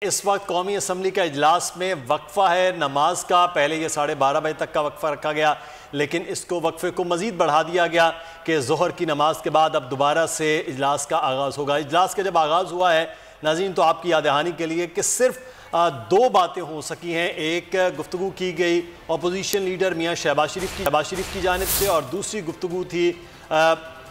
इस वक्त कौमी असम्बली का इजलास में वक्फा है नमाज का। पहले ये 12:30 बजे तक का वक्फा रखा गया, लेकिन इसको वक्फे को मज़ीद बढ़ा दिया गया कि ज़ोहर की नमाज के बाद अब दोबारा से इजलास का आगाज़ होगा। इजलास का जब आगाज़ हुआ है नाज़रीन, तो आपकी याद दहानी के लिए कि सिर्फ दो बातें हो सकी हैं। एक गुफ्तगू की गई अपोजिशन लीडर मियाँ शहबाज शरीफ की जानिब से, और दूसरी गुफ्तगू थी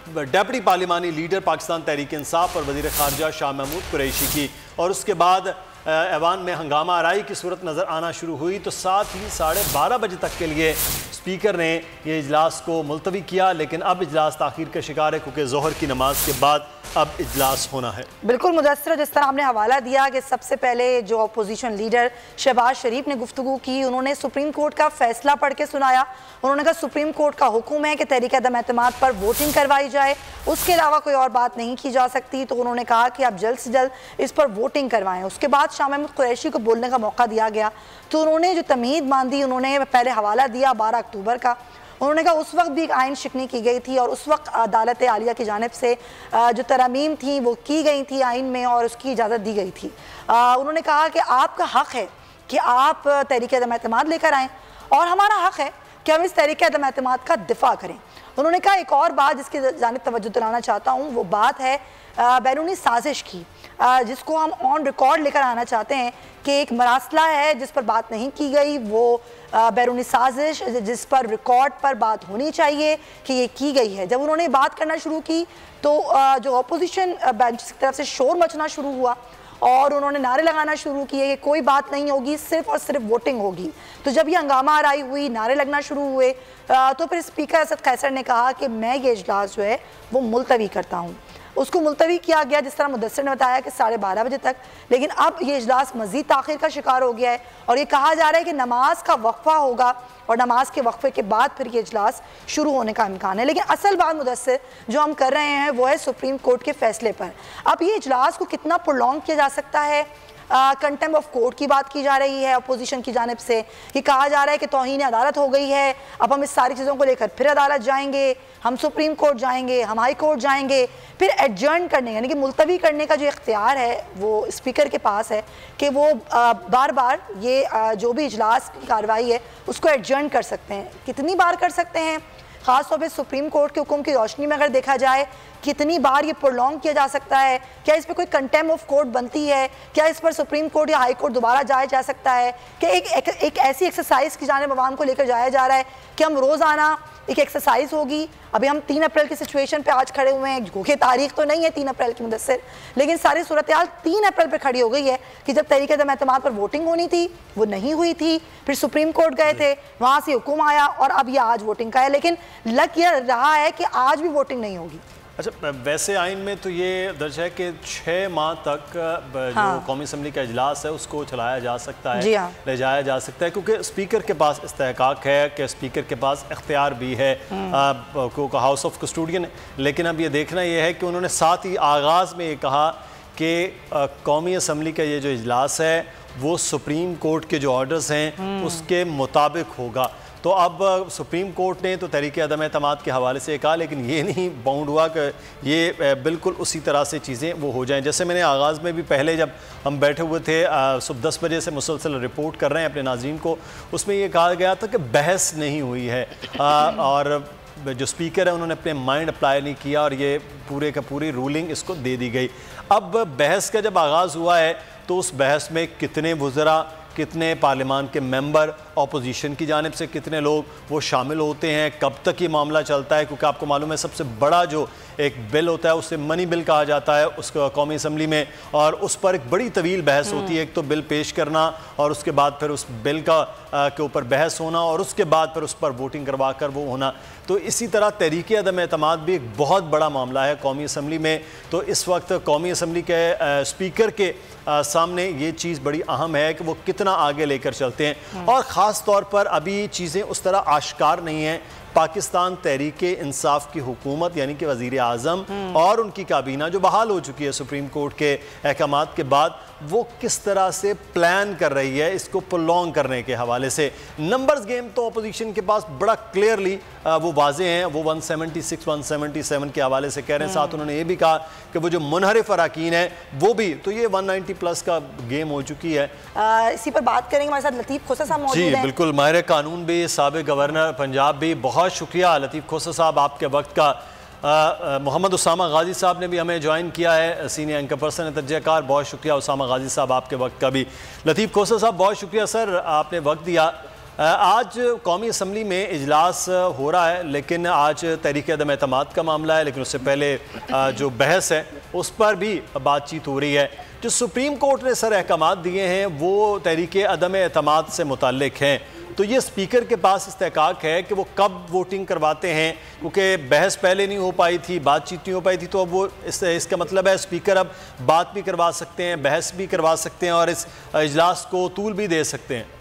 डेप्टी पार्लिमानी लीडर पाकिस्तान तहरीक इंसाफ और वज़ीर ख़ारजा शाह महमूद कुरैशी की। और उसके बाद ऐवान में हंगामा आराई की सूरत नज़र आना शुरू हुई, तो साथ ही 12:30 बजे तक के लिए स्पीकर ने ये इजलास को मुलतवी किया। लेकिन अब इजलास ताख़ीर का शिकार है क्योंकि ज़ोहर की नमाज के बाद अब इजलास होना है। बिल्कुल मुदस्सिर, जिस तरह आपने हवाला दिया कि सबसे पहले जो अपोजिशन लीडर शहबाज शरीफ ने गुफ्तगू की, उन्होंने सुप्रीम कोर्ट का फैसला पढ़ के सुनाया। उन्होंने कहा सुप्रीम कोर्ट का हुक्म है कि तहरीक अदम एतमाद पर वोटिंग करवाई जाए, उसके अलावा कोई और बात नहीं की जा सकती। तो उन्होंने कहा कि आप जल्द से जल्द इस पर वोटिंग करवाएं। उसके बाद शाह महमूद कुरैशी को बोलने का मौका दिया गया, तो उन्होंने जो तमहीद बांधी, उन्होंने पहले हवाला दिया 12 अक्टूबर का। उन्होंने कहा उस वक्त भी एक आइन शिकनी की गई थी और उस वक्त अदालत आलिया की जानिब से जो तरमीम थी वो की गई थी आइन में और उसकी इजाज़त दी गई थी। उन्होंने कहा कि आपका हक़ है कि आप तहरीक अदम एतमाद लेकर आएँ और हमारा हक़ है कि हम इस तहरीक अदम एतमाद का दिफा करें। उन्होंने कहा एक और बात जिसकी जानिब तवज्जो दिलाना चाहता हूँ, वो बात है बैरूनी साजिश की, जिसको हम ऑन रिकॉर्ड लेकर आना चाहते हैं कि एक मरासला है जिस पर बात नहीं की गई, वो बैरूनी साजिश जिस पर रिकॉर्ड पर बात होनी चाहिए कि ये की गई है। जब उन्होंने बात करना शुरू की तो जो अपोजिशन बेंच की तरफ से शोर मचना शुरू हुआ और उन्होंने नारे लगाना शुरू किए कि कोई बात नहीं होगी, सिर्फ और सिर्फ वोटिंग होगी। तो जब ये हंगामा आराई हुई, नारे लगना शुरू हुए, तो फिर स्पीकर असद कैसर ने कहा कि मैं ये इजलास जो है वो मुलतवी करता हूँ। उसको मुलतवी किया गया जिस तरह मुदस्सिर ने बताया कि 12:30 बजे तक। लेकिन अब ये इजलास मज़ीद ताख़ीर का शिकार हो गया है और ये कहा जा रहा है कि नमाज का वक्फा होगा और नमाज के वक्फे के बाद फिर ये इजलास शुरू होने का इम्कान है। लेकिन असल बात मुदस्सिर जो हम कर रहे हैं वो है सुप्रीम कोर्ट के फैसले पर। अब ये इजलास को कितना प्रोलॉन्ग किया जा सकता है, कंटेम्प्ट ऑफ कोर्ट की बात की जा रही है अपोजिशन की जानिब से, कि कहा जा रहा है कि तौहीन अदालत हो गई है, अब हम इस सारी चीज़ों को लेकर फिर अदालत जाएंगे, हम सुप्रीम कोर्ट जाएंगे, हम हाई कोर्ट जाएंगे, फिर एडजर्न करने यानी कि मुलतवी करने का जो इख्तियार है वो स्पीकर के पास है कि वो बार बार ये जो भी इजलास की कार्रवाई है उसको एडजर्न कर सकते हैं। कितनी बार कर सकते हैं, ख़ास तौर पे सुप्रीम कोर्ट के हुक्म की रोशनी में अगर देखा जाए, कितनी बार ये प्रोलॉन्ग किया जा सकता है, क्या इस पर कोई कंटेम्प्ट ऑफ कोर्ट बनती है, क्या इस पर सुप्रीम कोर्ट या हाई कोर्ट दोबारा जाया जा सकता है, कि एक ऐसी एक्सरसाइज की जानिब अवाम को लेकर जाया जा रहा है कि हम रोज़ाना एक एक्सरसाइज होगी। अभी हम 3 अप्रैल की सिचुएशन पे आज खड़े हुए हैं, क्योंकि तारीख तो नहीं है 3 अप्रैल की मुदस्सिर, लेकिन सारी सूरत हाल 3 अप्रैल पे खड़ी हो गई है कि जब तहरीक अदम एतमाद पर वोटिंग होनी थी वो नहीं हुई थी, फिर सुप्रीम कोर्ट गए थे, वहाँ से हुक्म आया और अब ये आज वोटिंग का है। लेकिन लग यह रहा है कि आज भी वोटिंग नहीं होगी। अच्छा, वैसे आइन में तो ये दर्ज है कि 6 माह तक जो कौमी असम्बली का इजलास है उसको चलाया जा सकता है, ले जाया जा सकता है, क्योंकि स्पीकर के पास इस्तेहकाक है कि स्पीकर के पास इख्तियार भी है क्योंकि हाउस ऑफ कस्टोडियन। लेकिन अब ये देखना ये है कि उन्होंने साथ ही आगाज़ में ये कहा कि कौमी असम्बली का ये जो इजलास है वो सुप्रीम कोर्ट के जो ऑर्डर्स हैं उसके मुताबिक होगा। तो अब सुप्रीम कोर्ट ने तो तहरीक अदम एतमाद के हवाले से कहा, लेकिन ये नहीं बाउंड हुआ कि ये बिल्कुल उसी तरह से चीज़ें वो हो जाएं। जैसे मैंने आगाज़ में भी पहले जब हम बैठे हुए थे सुबह 10 बजे से मुसलसल रिपोर्ट कर रहे हैं अपने नाज़रीन को, उसमें ये कहा गया था कि बहस नहीं हुई है और जो स्पीकर है उन्होंने अपने माइंड अप्लाई नहीं किया और ये पूरे का पूरी रूलिंग इसको दे दी गई। अब बहस का जब आगाज़ हुआ है तो उस बहस में कितने वज़रा, कितने पार्लियामान के मेंबर, अपोजिशन की जानिब से कितने लोग वो शामिल होते हैं, कब तक ये मामला चलता है, क्योंकि आपको मालूम है सबसे बड़ा जो एक बिल होता है उसे मनी बिल कहा जाता है उसको कौमी असम्बली में, और उस पर एक बड़ी तवील बहस होती है। एक तो बिल पेश करना और उसके बाद फिर उस बिल का के ऊपर बहस होना और उसके बाद फिर उस पर वोटिंग करवा कर वो होना। तो इसी तरह तहरीक अदम एतमाद भी एक बहुत बड़ा मामला है कौमी असम्बली में। तो इस वक्त कौमी असम्बली के स्पीकर के सामने ये चीज़ बड़ी अहम है कि वो कितना आगे लेकर चलते हैं, और ख़ास तौर पर अभी चीज़ें उस तरह आश्कार नहीं हैं पाकिस्तान तहरीक इंसाफ की हुकूमत यानी कि वज़ीर आज़म और उनकी काबीना जो बहाल हो चुकी है सुप्रीम कोर्ट के अहकामात के बाद, वो किस तरह से प्लान कर रही है इसको प्रोलॉन्ग करने के हवाले से। नंबर्स गेम तो अपोजिशन के पास बड़ा क्लियरली वो वाजे हैं, वो 176 177 के हवाले से कह रहे हैं। साथ उन्होंने ये भी कहा कि वो जो मुनहरिफ अराकीन है वो भी, तो ये 190 प्लस का गेम हो चुकी है। इसी पर बात करेंगे, हमारे साथ लतीफ़ खोसा साहब मौजूद हैं। जी बिल्कुल, माहिर कानून भी, साबिक़ गवर्नर पंजाब भी, बहुत शुक्रिया लतीफ़ खोसा साहब आपके वक्त का। मोहम्मद उसामा गाजी साहब ने भी हमें ज्वाइन किया है, सीनियर एंकर पर्सन तर्जकार, बहुत शुक्रिया उसामा गाजी साहब आपके वक्त का भी। लतीफ़ खोसा साहब बहुत शुक्रिया सर, आपने वक्त दिया। आज कौमी असम्बली में इजलास हो रहा है, लेकिन आज तहरीक अदम एतमाद का मामला है, लेकिन उससे पहले जो बहस है उस पर भी बातचीत हो रही है। जो सुप्रीम कोर्ट ने सर अहकामात दिए हैं वो तहरीक अदम एतमाद से मुताल्लिक हैं, तो ये स्पीकर के पास इस्तेहकाक है कि वो कब वोटिंग करवाते हैं, क्योंकि बहस पहले नहीं हो पाई थी, बातचीत नहीं हो पाई थी, तो अब वो इसका मतलब है स्पीकर अब बात भी करवा सकते हैं, बहस भी करवा सकते हैं और इस इजलास को तूल भी दे सकते हैं।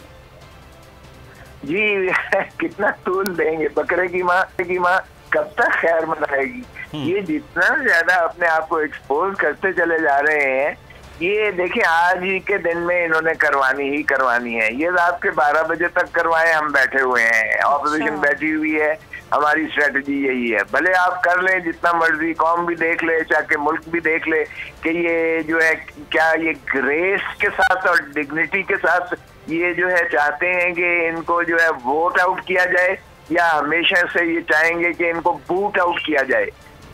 जी कितना तूल देंगे, बकरे की माँ कब तक खैर मनाएगी। ये जितना ज्यादा अपने आप को एक्सपोज करते चले जा रहे हैं, ये देखिए आज ही के दिन में इन्होंने करवानी है। ये रात के 12 बजे तक करवाए, हम बैठे हुए हैं, ऑपोजिशन बैठी हुई है, हमारी स्ट्रेटजी यही है। भले आप कर लें जितना मर्जी, कौम भी देख ले, चाहे मुल्क भी देख ले कि ये जो है क्या ये ग्रेस के साथ और डिग्निटी के साथ ये जो है चाहते हैं कि इनको जो है वोट आउट किया जाए, या हमेशा से ये चाहेंगे कि इनको बूट आउट किया जाए।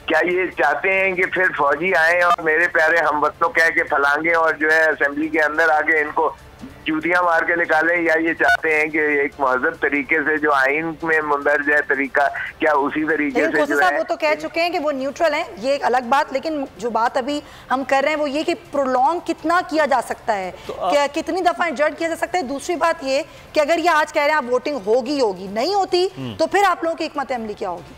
क्या ये चाहते हैं कि फिर फौजी आए और मेरे प्यारे हमवतनों कह के फलांगे और जो है असेंबली के अंदर आके इनको जूतियां मार के निकाले, या ये चाहते हैं कि एक महज़ब तरीके से जो आइन में मुंदरज है तरीका, क्या उसी तरीके से जो है। वो तो कह चुके हैं कि वो न्यूट्रल हैं, ये एक अलग बात, लेकिन जो बात अभी हम कर रहे हैं वो ये कि प्रोलॉन्ग कितना किया जा सकता है, क्या कितनी दफा जज किया जा सकता है। दूसरी बात ये कि अगर ये आज कह रहे हैं आप वोटिंग होगी नहीं होती, तो फिर आप लोगों की हिकमत अमली क्या होगी?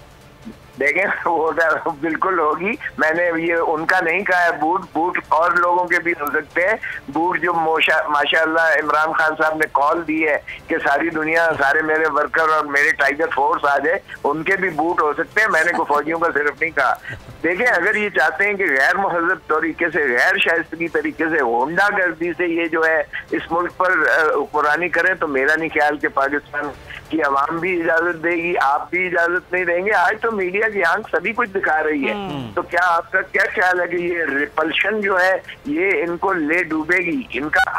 देखें वो बिल्कुल होगी, मैंने ये उनका नहीं कहा है। बूट और लोगों के भी हो सकते हैं। बूट जो माशाअल्लाह इमरान खान साहब ने कॉल दी है कि सारी दुनिया, सारे मेरे वर्कर और मेरे टाइगर फोर्स आ जाए, उनके भी बूट हो सकते हैं। मैंने को फौजियों का सिर्फ नहीं कहा। देखें अगर ये चाहते हैं कि गैर महज़ब तरीके से, गैर शाइस्तगी तरीके से, होंडागर्दी से ये जो है इस मुल्क पर हुक्मरानी करें, तो मेरा नहीं ख्याल कि पाकिस्तान की आवाम भी इजाजत देगी, आप भी इजाजत नहीं देंगे। आज तो मीडिया की आंख सभी कुछ दिखा रही है, तो क्या आपका क्या ख्याल है कि ये रिपल्शन जो है ये इनको ले डूबेगी? इनका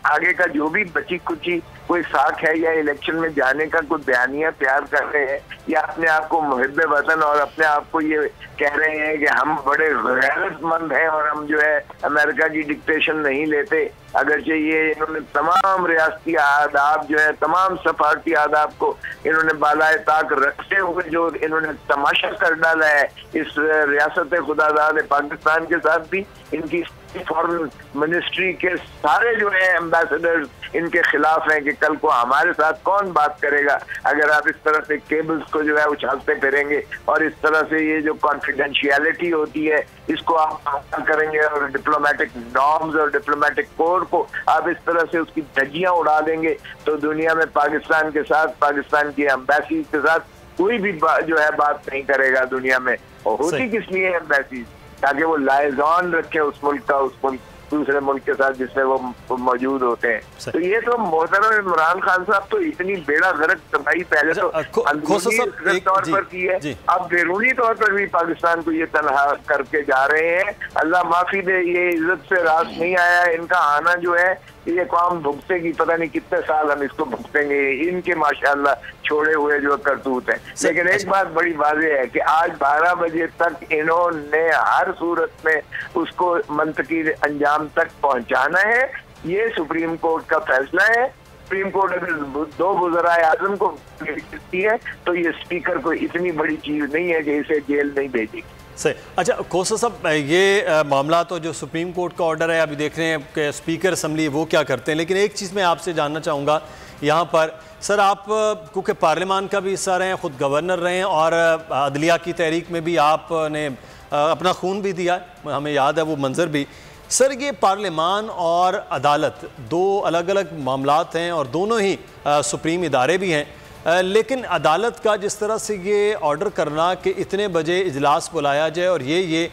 आगे का जो भी बची कुची कोई साख है, या इलेक्शन में जाने का कोई बयानिया तैयार कर रहे हैं, या अपने आप को मुहिब्बे वतन और अपने आप को ये कह रहे हैं कि हम बड़े गैरतमंद हैं और हम जो है अमेरिका की डिक्टेशन नहीं लेते, अगरचे ये इन्होंने तमाम रियासती आदाब जो है, तमाम सफारती आदाब को इन्होंने बालाए ताक रखते हुए जो इन्होंने तमाशा कर डाला है इस रियासत खुदादाद पाकिस्तान के साथ भी, इनकी फॉरेन मिनिस्ट्री के सारे जो है एम्बेसडर्स इनके खिलाफ हैं कि कल को हमारे साथ कौन बात करेगा अगर आप इस तरह से केबल्स को जो है उछालते फिरेंगे और इस तरह से ये जो कॉन्फिडेंशियलिटी होती है इसको आप करेंगे और डिप्लोमेटिक नॉर्म्स और डिप्लोमेटिक कोड को आप इस तरह से उसकी धज्जियां उड़ा देंगे, तो दुनिया में पाकिस्तान के साथ, पाकिस्तान की एम्बेसी के साथ कोई भी जो है बात नहीं करेगा दुनिया में। और होती किस लिए एम्बेसी? ताकि वो लाइजॉन रखे उस मुल्क का उस मुल्क दूसरे मुल्क के साथ जिसमें वो मौजूद होते हैं। तो ये तो मोहतरम इमरान खान साहब तो इतनी बेड़ा गर्क तबाही पहले तो अंदरूनी तौर पर की है, अब बैरूनी तौर पर भी पाकिस्तान को ये तनहा करके जा रहे हैं। अल्लाह माफी दे, ये इज्जत से रास नहीं आया। इनका आना जो है ये कौम भुगतेगी, पता नहीं कितने साल हम इसको भुगतेंगे, इनके माशाअल्लाह छोड़े हुए जो करतूत हैं। लेकिन एक बात बड़ी वाज़ेह है कि आज 12 बजे तक इन्होंने हर सूरत में उसको मंतकी अंजाम तक पहुंचाना है। ये सुप्रीम कोर्ट का फैसला है। सुप्रीम कोर्ट अगर दो वज़राए आज़म को देती है तो ये स्पीकर को इतनी बड़ी चीज नहीं है कि इसे जेल नहीं भेजेगी। सही। अच्छा खोसा साहब, ये मामला तो जो सुप्रीम कोर्ट का ऑर्डर है अभी देख रहे हैं कि स्पीकर असम्बली वो क्या करते हैं, लेकिन एक चीज़ मैं आपसे जानना चाहूँगा यहाँ पर सर, आप क्योंकि पार्लियामान का भी हिस्सा रहे हैं, ख़ुद गवर्नर रहे हैं और अदलिया की तहरीक में भी आपने अपना खून भी दिया, हमें याद है वो मंजर भी। सर ये पार्लियामान और अदालत दो अलग अलग मामलात हैं और दोनों ही सुप्रीम इदारे भी हैं, लेकिन अदालत का जिस तरह से ये ऑर्डर करना कि इतने बजे इजलास बुलाया जाए और ये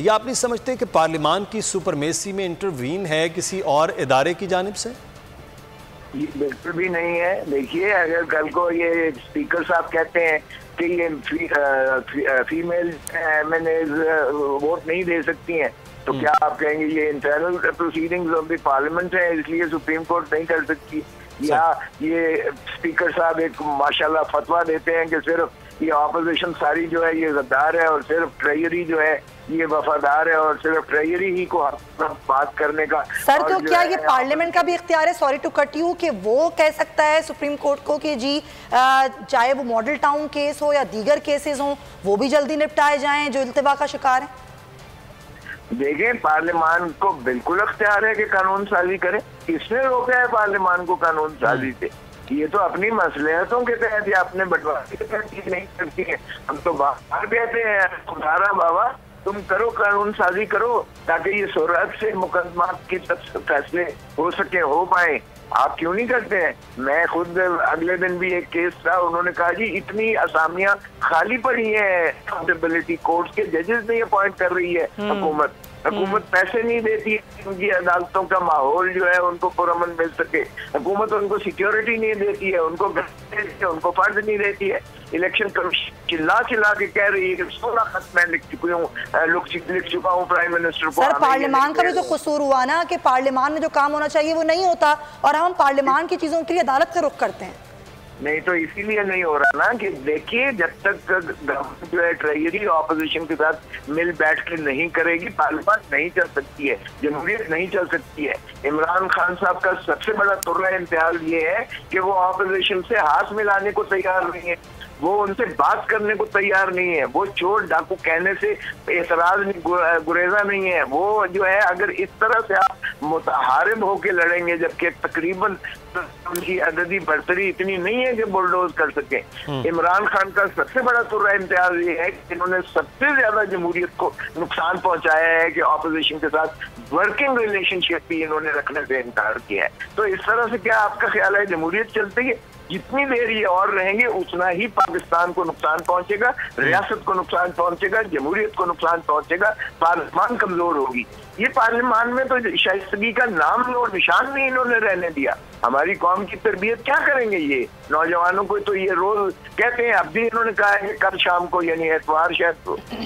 आप नहीं समझते कि पार्लियामान की सुपरमेसी में इंटरवीन है किसी और इदारे की जानिब से? ये बिल्कुल भी नहीं है। देखिए, अगर कल को ये स्पीकर साहब कहते हैं कि ये फीमेल एमएनएज वोट नहीं दे सकती हैं, तो क्या आप कहेंगे ये internal proceedings of the parliament है इसलिए सुप्रीम कोर्ट नहीं कर सकती? या ये स्पीकर साहब एक माशाल्लाह फतवा देते हैं कि सिर्फ ये ऑपोजिशन सारी जो है ये गद्दार है और सिर्फ ट्रेजरी जो है ये वफादार है और सिर्फ ट्रेजरी ही को बात करने का। सर, तो क्या ये पार्लियामेंट का भी इख्तियार है, सॉरी टू कट यू, कि वो कह सकता है सुप्रीम कोर्ट को कि जी चाहे वो मॉडल टाउन केस हो या दीगर केसेस हो वो भी जल्दी निपटाए जाएं जो इल्तिवा का शिकार है? देखें, पार्लियामान को बिल्कुल अख्तियार है कि कानून साजी करे। किसने रोका है पार्लियामान को कानून साजी से? ये तो अपनी मसलहतों के तहत या अपने बंटवारे के तहत नहीं करती है। हम तो बाहर कहते हैं खुदारा बाबा तुम करो, कानून साजी करो ताकि ये सूरत से मुकदमा की फैसले हो सके, हो पाए। आप क्यों नहीं करते हैं? मैं खुद अगले दिन भी एक केस था, उन्होंने कहा जी इतनी असामियां खाली पड़ी हैं अकाउंटेबिलिटी कोर्ट के, जजेस नहीं अपॉइंट कर रही है हुकूमत पैसे नहीं देती है उनकी अदालतों का माहौल जो है उनको पुरअमन मिल सके। हुकूमत उनको सिक्योरिटी नहीं देती है, उनको फंड नहीं देती है। इलेक्शन कमीशन चिल्ला के कह रही है कि 16 खत मैं लिख चुका हूँ प्राइम मिनिस्टर को। सर, पार्लियामान का भी तो कसूर हुआ ना कि पार्लियामान में जो काम होना चाहिए वो नहीं होता और हम पार्लियामान की चीजों के लिए अदालत का रुख करते हैं। नहीं तो इसीलिए नहीं हो रहा ना कि देखिए, जब तक गवर्नमेंट जो है ट्रेजरी ऑपोजिशन के साथ मिल बैठ के नहीं करेगी, पार्लियामान नहीं चल सकती है, जमहूरियत नहीं चल सकती है। इमरान खान साहब का सबसे बड़ा तुर्रा इम्तियाज ये है कि वो ऑपोजिशन से हाथ मिलाने को तैयार नहीं है, वो उनसे बात करने को तैयार नहीं है, वो चोर डाकू कहने से एतराज गुरेजा नहीं है। वो जो है अगर इस तरह से आप मुतहारिब होके लड़ेंगे जबकि तकरीबन उनकी अददी बर्तरी इतनी नहीं है कि बुलडोज कर सके। इमरान खान का सबसे बड़ा तुर्रा इम्तियाज ये है कि इन्होंने सबसे ज्यादा जमहूरियत को नुकसान पहुंचाया है कि ऑपोजिशन के साथ वर्किंग रिलेशनशिप भी इन्होंने रखने से इनकार किया है। तो इस तरह से क्या आपका ख्याल है जमहूरियत चलती है? जितनी देर ये और रहेंगे उतना ही पाकिस्तान को नुकसान पहुंचेगा, रियासत को नुकसान पहुंचेगा, जमहूरियत को नुकसान पहुंचेगा, पार्लियामान कमजोर होगी। ये पार्लियामान में तो शाइस्तगी का नाम और निशान नहीं इन्होंने रहने दिया। हमारी कौम की तरबियत क्या करेंगे ये नौजवानों को? तो ये रोज कहते हैं, अब भी इन्होंने कहा है कि कल शाम को यानी एतवार, शायद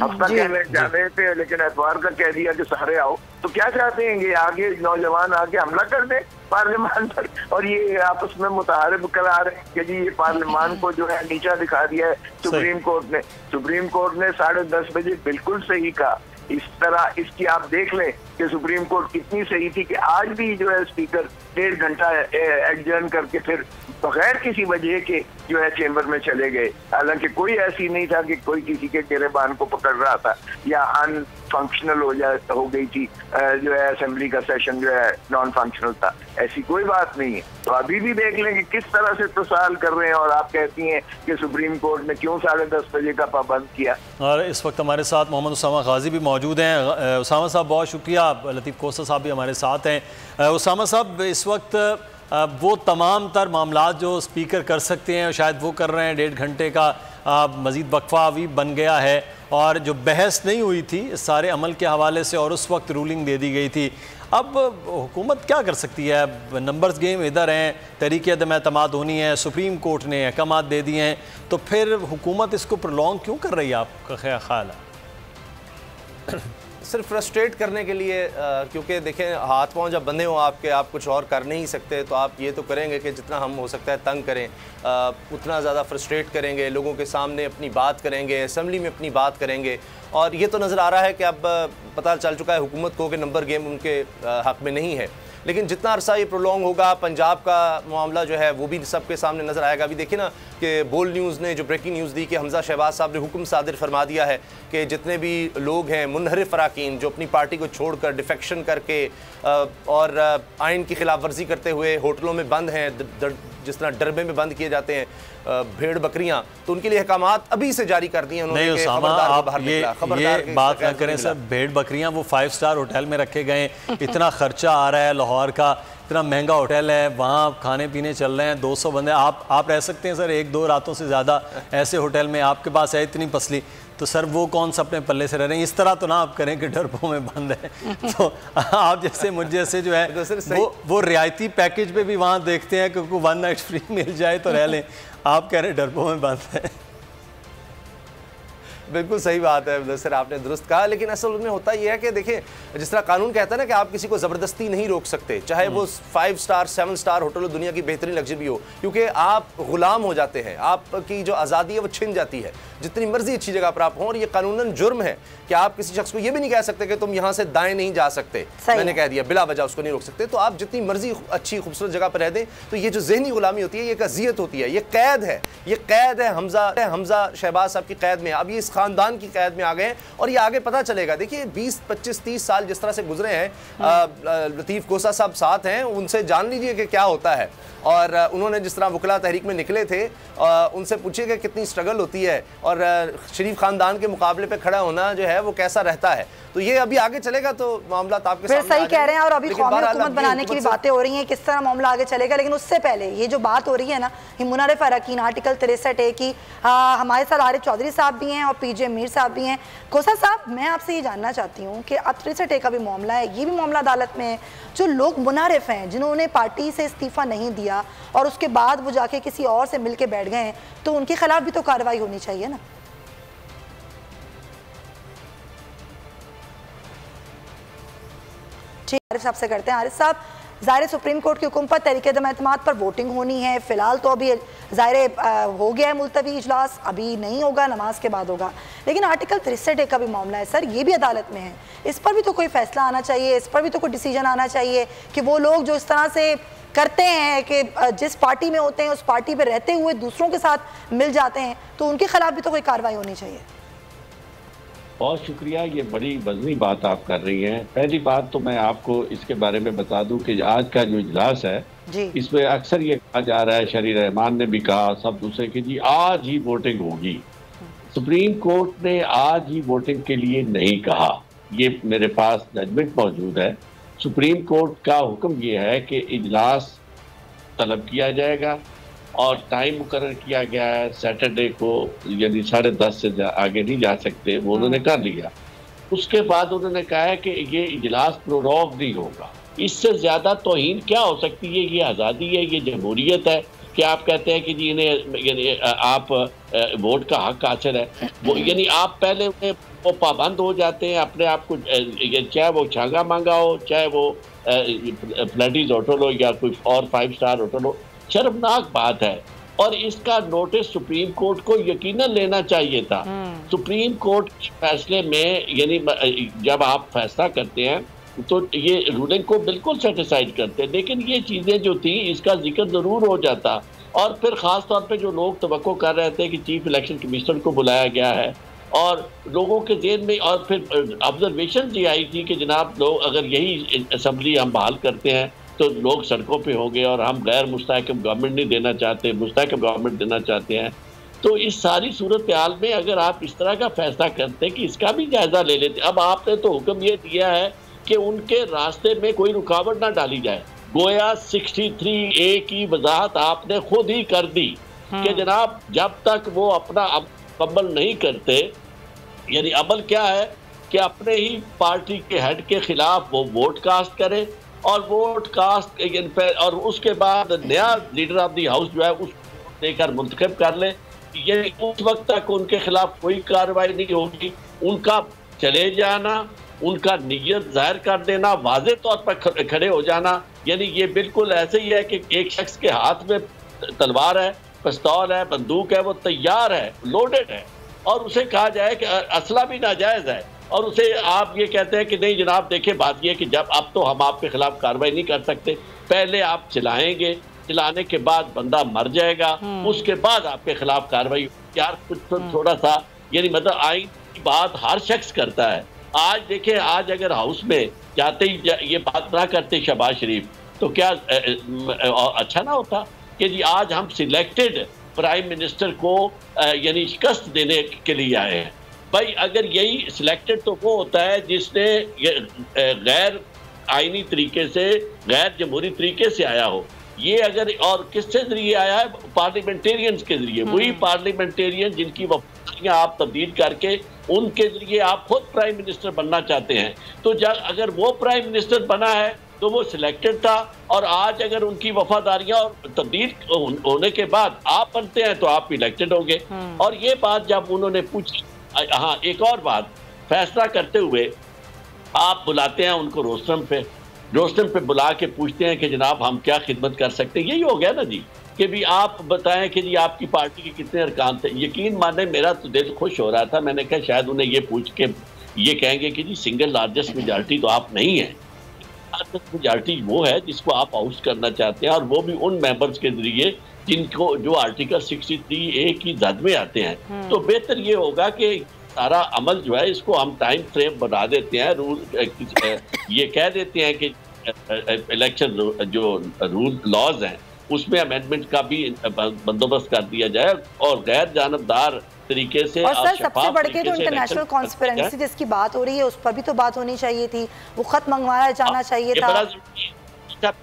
हफ्ता कहने जा रहे थे लेकिन एतवार का कह दिया कि सारे आओ। तो क्या चाहते हैं कि आगे नौजवान आके हमला कर दे पार्लियामान पर और ये आपस में मुताहरिब करा रहे हैं कि जी ये पार्लियामान को जो है नीचा दिखा दिया है सुप्रीम कोर्ट ने। सुप्रीम कोर्ट ने 10:30 बजे बिल्कुल सही कहा। इस तरह इसकी आप देख लें कि सुप्रीम कोर्ट कितनी सही थी कि आज भी जो है स्पीकर 1.5 घंटा एडजर्न करके फिर बगैर किसी वजह के जो है चेंबर में चले गए। हालांकि कोई ऐसी नहीं था कि कोई किसी के गिरेबान को पकड़ रहा था या अनफंक्शनल हो गई थी, जो है असेंबली का सेशन जो है नॉन फंक्शनल था, ऐसी कोई बात नहीं है। तो अभी भी देख लें कि किस तरह से तसाल कर रहे हैं और आप कहती हैं कि सुप्रीम कोर्ट ने क्यों 10:30 बजे का पाबंद किया। और इस वक्त हमारे साथ मोहम्मद उसामा गाजी भी मौजूद हैं। उसामा साहब बहुत शुक्रिया, लतीफ़ कोसा साहब भी हमारे साथ हैं। उसामा साहब, इस वक्त वो तमाम तर मामलात जो स्पीकर कर सकते हैं शायद वो कर रहे हैं, 1.5 घंटे का मज़ीद वक्फा भी बन गया है और जो बहस नहीं हुई थी इस सारे अमल के हवाले से और उस वक्त रूलिंग दे दी गई थी। अब हुकूमत क्या कर सकती है? नंबर्स गेम इधर हैं, तहरीक अदम एतमाद होनी है, सुप्रीम कोर्ट ने अहकामात दे दिए हैं, तो फिर हुकूमत इसको प्रोलॉन्ग क्यों कर रही है? आपका क्या ख्याल है? सिर्फ फ्रस्ट्रेट करने के लिए, क्योंकि देखें हाथ पांव जब बंधे हो आपके, आप कुछ और कर नहीं सकते, तो आप ये तो करेंगे कि जितना हम हो सकता है तंग करें, उतना ज़्यादा फ्रस्ट्रेट करेंगे, लोगों के सामने अपनी बात करेंगे, असम्बली में अपनी बात करेंगे। और ये तो नज़र आ रहा है कि अब पता चल चुका है हुकूमत को कि नंबर गेम उनके हक़ में नहीं है। लेकिन जितना अरसा ये प्रोलॉन्ग होगा, पंजाब का मामला जो है वो भी सबके सामने नज़र आएगा। अभी देखिए ना कि बोल न्यूज़ ने जो ब्रेकिंग न्यूज़ दी कि हमजा शहबाज साहब ने हुक्म सादिर फरमा दिया है कि जितने भी लोग हैं मुनहरिफ अराकीन जो अपनी पार्टी को छोड़कर डिफेक्शन करके और आइन की खिलाफ वर्जी करते हुए होटलों में बंद हैं, जिस तरह डरबे में बंद किए जाते हैं भेड़ बकरियां, तो उनके लिए अहकामात अभी से जारी कर दिए हैं उन्होंने। नहीं उसामा, आप ये बात ना करें सर, भेड़ बकरियां वो 5 स्टार होटल में रखे गए, इतना खर्चा आ रहा है लाहौर का, इतना महंगा होटल है, वहाँ खाने पीने चल रहे हैं, 200 बंदे, आप रह सकते हैं सर 1-2 रातों से ज़्यादा ऐसे होटल में, आपके पास है इतनी पसली, तो सर वो कौन सा अपने पल्ले से रह रहे हैं? इस तरह तो ना आप करें कि डरपों में बंद है। तो आप जैसे मुझ जैसे जो है वो रियायती पैकेज पे भी वहाँ देखते हैं कि 1 नाइट फ्री मिल जाए तो रह लें, आप कह रहे हैं डरपों में बंद है। बिल्कुल सही बात है मुदस्सिर, आपने दुरुस्त कहा। लेकिन असल में होता यह है कि देखिए, जिस तरह कानून कहता है ना कि आप किसी को ज़बरदस्ती नहीं रोक सकते, चाहे वो 5 स्टार 7 स्टार होटल हो, दुनिया की बेहतरीन लग्जरी हो, क्योंकि आप गुलाम हो जाते हैं, आपकी जो आज़ादी है वो छिन जाती है जितनी मर्जी अच्छी जगह पर आप हों। और ये कानूनन जुर्म है कि आप किसी शख्स को ये भी नहीं कह सकते कि तुम यहाँ से दाएं नहीं जा सकते, मैंने कह दिया, बिला वजह उसको नहीं रोक सकते। तो आप जितनी मर्जी अच्छी खूबसूरत जगह पर रह दें, तो ये जो ज़हनी गुलामी होती है, ये एक अज़ियत होती है, ये कैद है, ये कैद है। हमजा शहबाज साहब की कैद में, अब ये इस खानदान की कैद में आ गए और ये आगे पता चलेगा। देखिए 20, 25, 30 साल जिस तरह से गुजरे हैं, लतीफ़ कोसा साहब साथ हैं, उनसे जान लीजिए कि क्या होता है। और उन्होंने जिस तरह वकला तहरीक में निकले थे, उनसे पूछिए कि कितनी स्ट्रगल होती है और शरीफ खानदान के मुकाबले पे खड़ा होना जो है वो कैसा रहता है। तो ये अभी आगे चलेगा तो मामला आपके सामने सही कह रहे हैं। और अभी कौमी हुकूमत बनाने की भी बातें हो रही हैं, किस तरह मामला आगे चलेगा। लेकिन उससे पहले ये जो बात हो रही है ना, ये मुनारिफ अरकान आर्टिकल 63A की, हमारे साथ आरिफ चौधरी साहब भी हैं और PJ मीर साहब भी हैं। कोसा साहब, मैं आपसे ये जानना चाहती हूँ कि अब 63A का भी मामला है, ये भी मामला अदालत में है। जो लोग मुनारिफ हैं, जिन्होंने पार्टी से इस्तीफ़ा नहीं दिया और उसके बाद वो जाके किसी और से मिल के बैठ गए हैं, तो उनके खिलाफ भी तो कार्रवाई होनी चाहिए ना। आरिफ साहब से करते हैं। आरिफ साहब, ज़ाहिर सुप्रीम कोर्ट के हुक्म पर तहरीक-ए-एतमाद पर वोटिंग होनी है, फ़िलहाल तो अभी ज़ाहिर हो गया है मुलतवी इजलास, अभी नहीं होगा, नमाज के बाद होगा। लेकिन आर्टिकल 63A का भी मामला है सर, ये भी अदालत में है, इस पर भी तो कोई फैसला आना चाहिए, इस पर भी तो कोई डिसीजन आना चाहिए कि वो लोग जो इस तरह से करते हैं कि जिस पार्टी में होते हैं उस पार्टी पर रहते हुए दूसरों के साथ मिल जाते हैं, तो उनके खिलाफ भी तो कोई कार्रवाई होनी चाहिए। बहुत शुक्रिया, ये बड़ी वज़नी बात आप कर रही हैं। पहली बात तो मैं आपको इसके बारे में बता दूं कि आज का जो इजलास है, इसमें अक्सर ये कहा जा रहा है, शरीर रहमान ने भी कहा, सब दूसरे कि जी आज ही वोटिंग होगी। सुप्रीम कोर्ट ने आज ही वोटिंग के लिए नहीं कहा, ये मेरे पास जजमेंट मौजूद है। सुप्रीम कोर्ट का हुक्म ये है कि इजलास तलब किया जाएगा और टाइम मुकर्रर किया गया है सैटरडे को, यानी 10:30 से आगे नहीं जा सकते, वो उन्होंने कर लिया। उसके बाद उन्होंने कहा है कि ये इजलास प्रोरोग नहीं होगा। इससे ज़्यादा तौहीन क्या हो सकती है? ये आज़ादी है, ये जमहूरियत है कि आप कहते हैं कि जी इन्हें, यानी आप वोट का हक हासिल है, वो यानी आप पहले वो पाबंद हो जाते हैं अपने आप को, चाहे वो छांगा मांगा हो, चाहे वो फ्लैटीज होटल हो या कोई और 5 स्टार होटल हो। शर्मनाक बात है और इसका नोटिस सुप्रीम कोर्ट को यकीनन लेना चाहिए था। सुप्रीम कोर्ट के फैसले में, यानी जब आप फैसला करते हैं तो ये रूलिंग को बिल्कुल सेटिस्फाइड करते हैं, लेकिन ये चीज़ें जो थी इसका जिक्र ज़रूर हो जाता। और फिर ख़ास तौर पे जो लोग तवक्को कर रहे थे कि चीफ इलेक्शन कमिश्नर को बुलाया गया है और लोगों के जेहन में, और फिर ऑब्जर्वेशन ये आई थी कि जनाब लोग अगर यही असम्बली हम बहाल करते हैं तो लोग सड़कों पे हो गए और हम गैर मुस्तहकम गवर्नमेंट नहीं देना चाहते, मुस्तहकम गवर्नमेंट देना चाहते हैं। तो इस सारी सूरत हाल में अगर आप इस तरह का फैसला करते हैं कि इसका भी जायज़ा ले लेते। अब आपने तो हुक्म ये दिया है कि उनके रास्ते में कोई रुकावट ना डाली जाए, गोया 63A की वजाहत आपने खुद ही कर दी कि जनाब जब तक वो अपना अमल नहीं करते, यानी अमल क्या है कि अपने ही पार्टी के हेड के खिलाफ वो वोट कास्ट करें और वोट कास्ट और उसके बाद नया लीडर ऑफ दी हाउस जो है उसको देकर मुंतखब कर ले। ये उस वक्त तक उनके खिलाफ कोई कार्रवाई नहीं होगी। उनका चले जाना, उनका नियत जाहिर कर देना, वाज़े तौर पर खड़े हो जाना, यानी ये बिल्कुल ऐसे ही है कि एक शख्स के हाथ में तलवार है, पिस्तौल है, बंदूक है, वो तैयार है, लोडेड है, और उसे कहा जाए कि असला भी नाजायज़ है और उसे आप ये कहते हैं कि नहीं जनाब देखिए बात ये कि जब अब तो हम आपके खिलाफ कार्रवाई नहीं कर सकते, पहले आप चिल्लाएंगे, चिल्लाने के बाद बंदा मर जाएगा, उसके बाद आपके खिलाफ कार्रवाई। यार कुछ तो थोड़ा सा, यानी मतलब आइन की बात हर शख्स करता है। आज देखें, आज अगर हाउस में जाते ही ये बात ना करते शहबाज शरीफ तो क्या अच्छा ना होता कि जी आज हम सिलेक्टेड प्राइम मिनिस्टर को यानी शिकस्त देने के लिए आए हैं। भाई अगर यही सिलेक्टेड तो वो होता है जिसने गैर आईनी तरीके से, गैर जमहूरी तरीके से आया हो। ये अगर और किससे जरिए आया है? पार्लियामेंटेरियंस के जरिए। वही पार्लियामेंटेरियन जिनकी वफादारियां आप तब्दील करके उनके जरिए आप खुद प्राइम मिनिस्टर बनना चाहते हैं। तो जब अगर वो प्राइम मिनिस्टर बना है तो वो सिलेक्टेड था, और आज अगर उनकी वफादारियां और तब्दील होने के बाद आप बनते हैं तो आप इलेक्टेड होंगे। और ये बात जब उन्होंने पूछी, हाँ एक और बात, फैसला करते हुए आप बुलाते हैं उनको रोस्टरम पे बुला के पूछते हैं कि जनाब हम क्या खिदमत कर सकते हैं। यही हो गया ना जी, कि भी आप बताएं कि जी आपकी पार्टी के कितने अरकान थे। यकीन माने मेरा तो दिल खुश हो रहा था। मैंने कहा शायद उन्हें ये पूछ के ये कहेंगे कि जी सिंगल लार्जेस्ट मेजॉरिटी तो आप नहीं है, लार्जेस्ट मेजॉरिटी वो है जिसको आप आउट करना चाहते हैं, और वो भी उन मेंबर्स के जरिए जिनको जो आर्टिकल 63A की जद में आते हैं। तो बेहतर ये होगा कि सारा अमल जो है इसको हम टाइम फ्रेम बना देते हैं, रूल ये कह देते हैं कि इलेक्शन जो रूल लॉज हैं उसमें अमेंडमेंट का भी बंदोबस्त कर दिया जाए, और गैर जानबदार तरीके से। और सर सबसे बढ़ के जो इंटरनेशनल कॉन्स्पिरेंसी जिसकी बात हो रही है उस पर भी तो बात होनी चाहिए थी, वो खत मंगवाया जाना चाहिए था।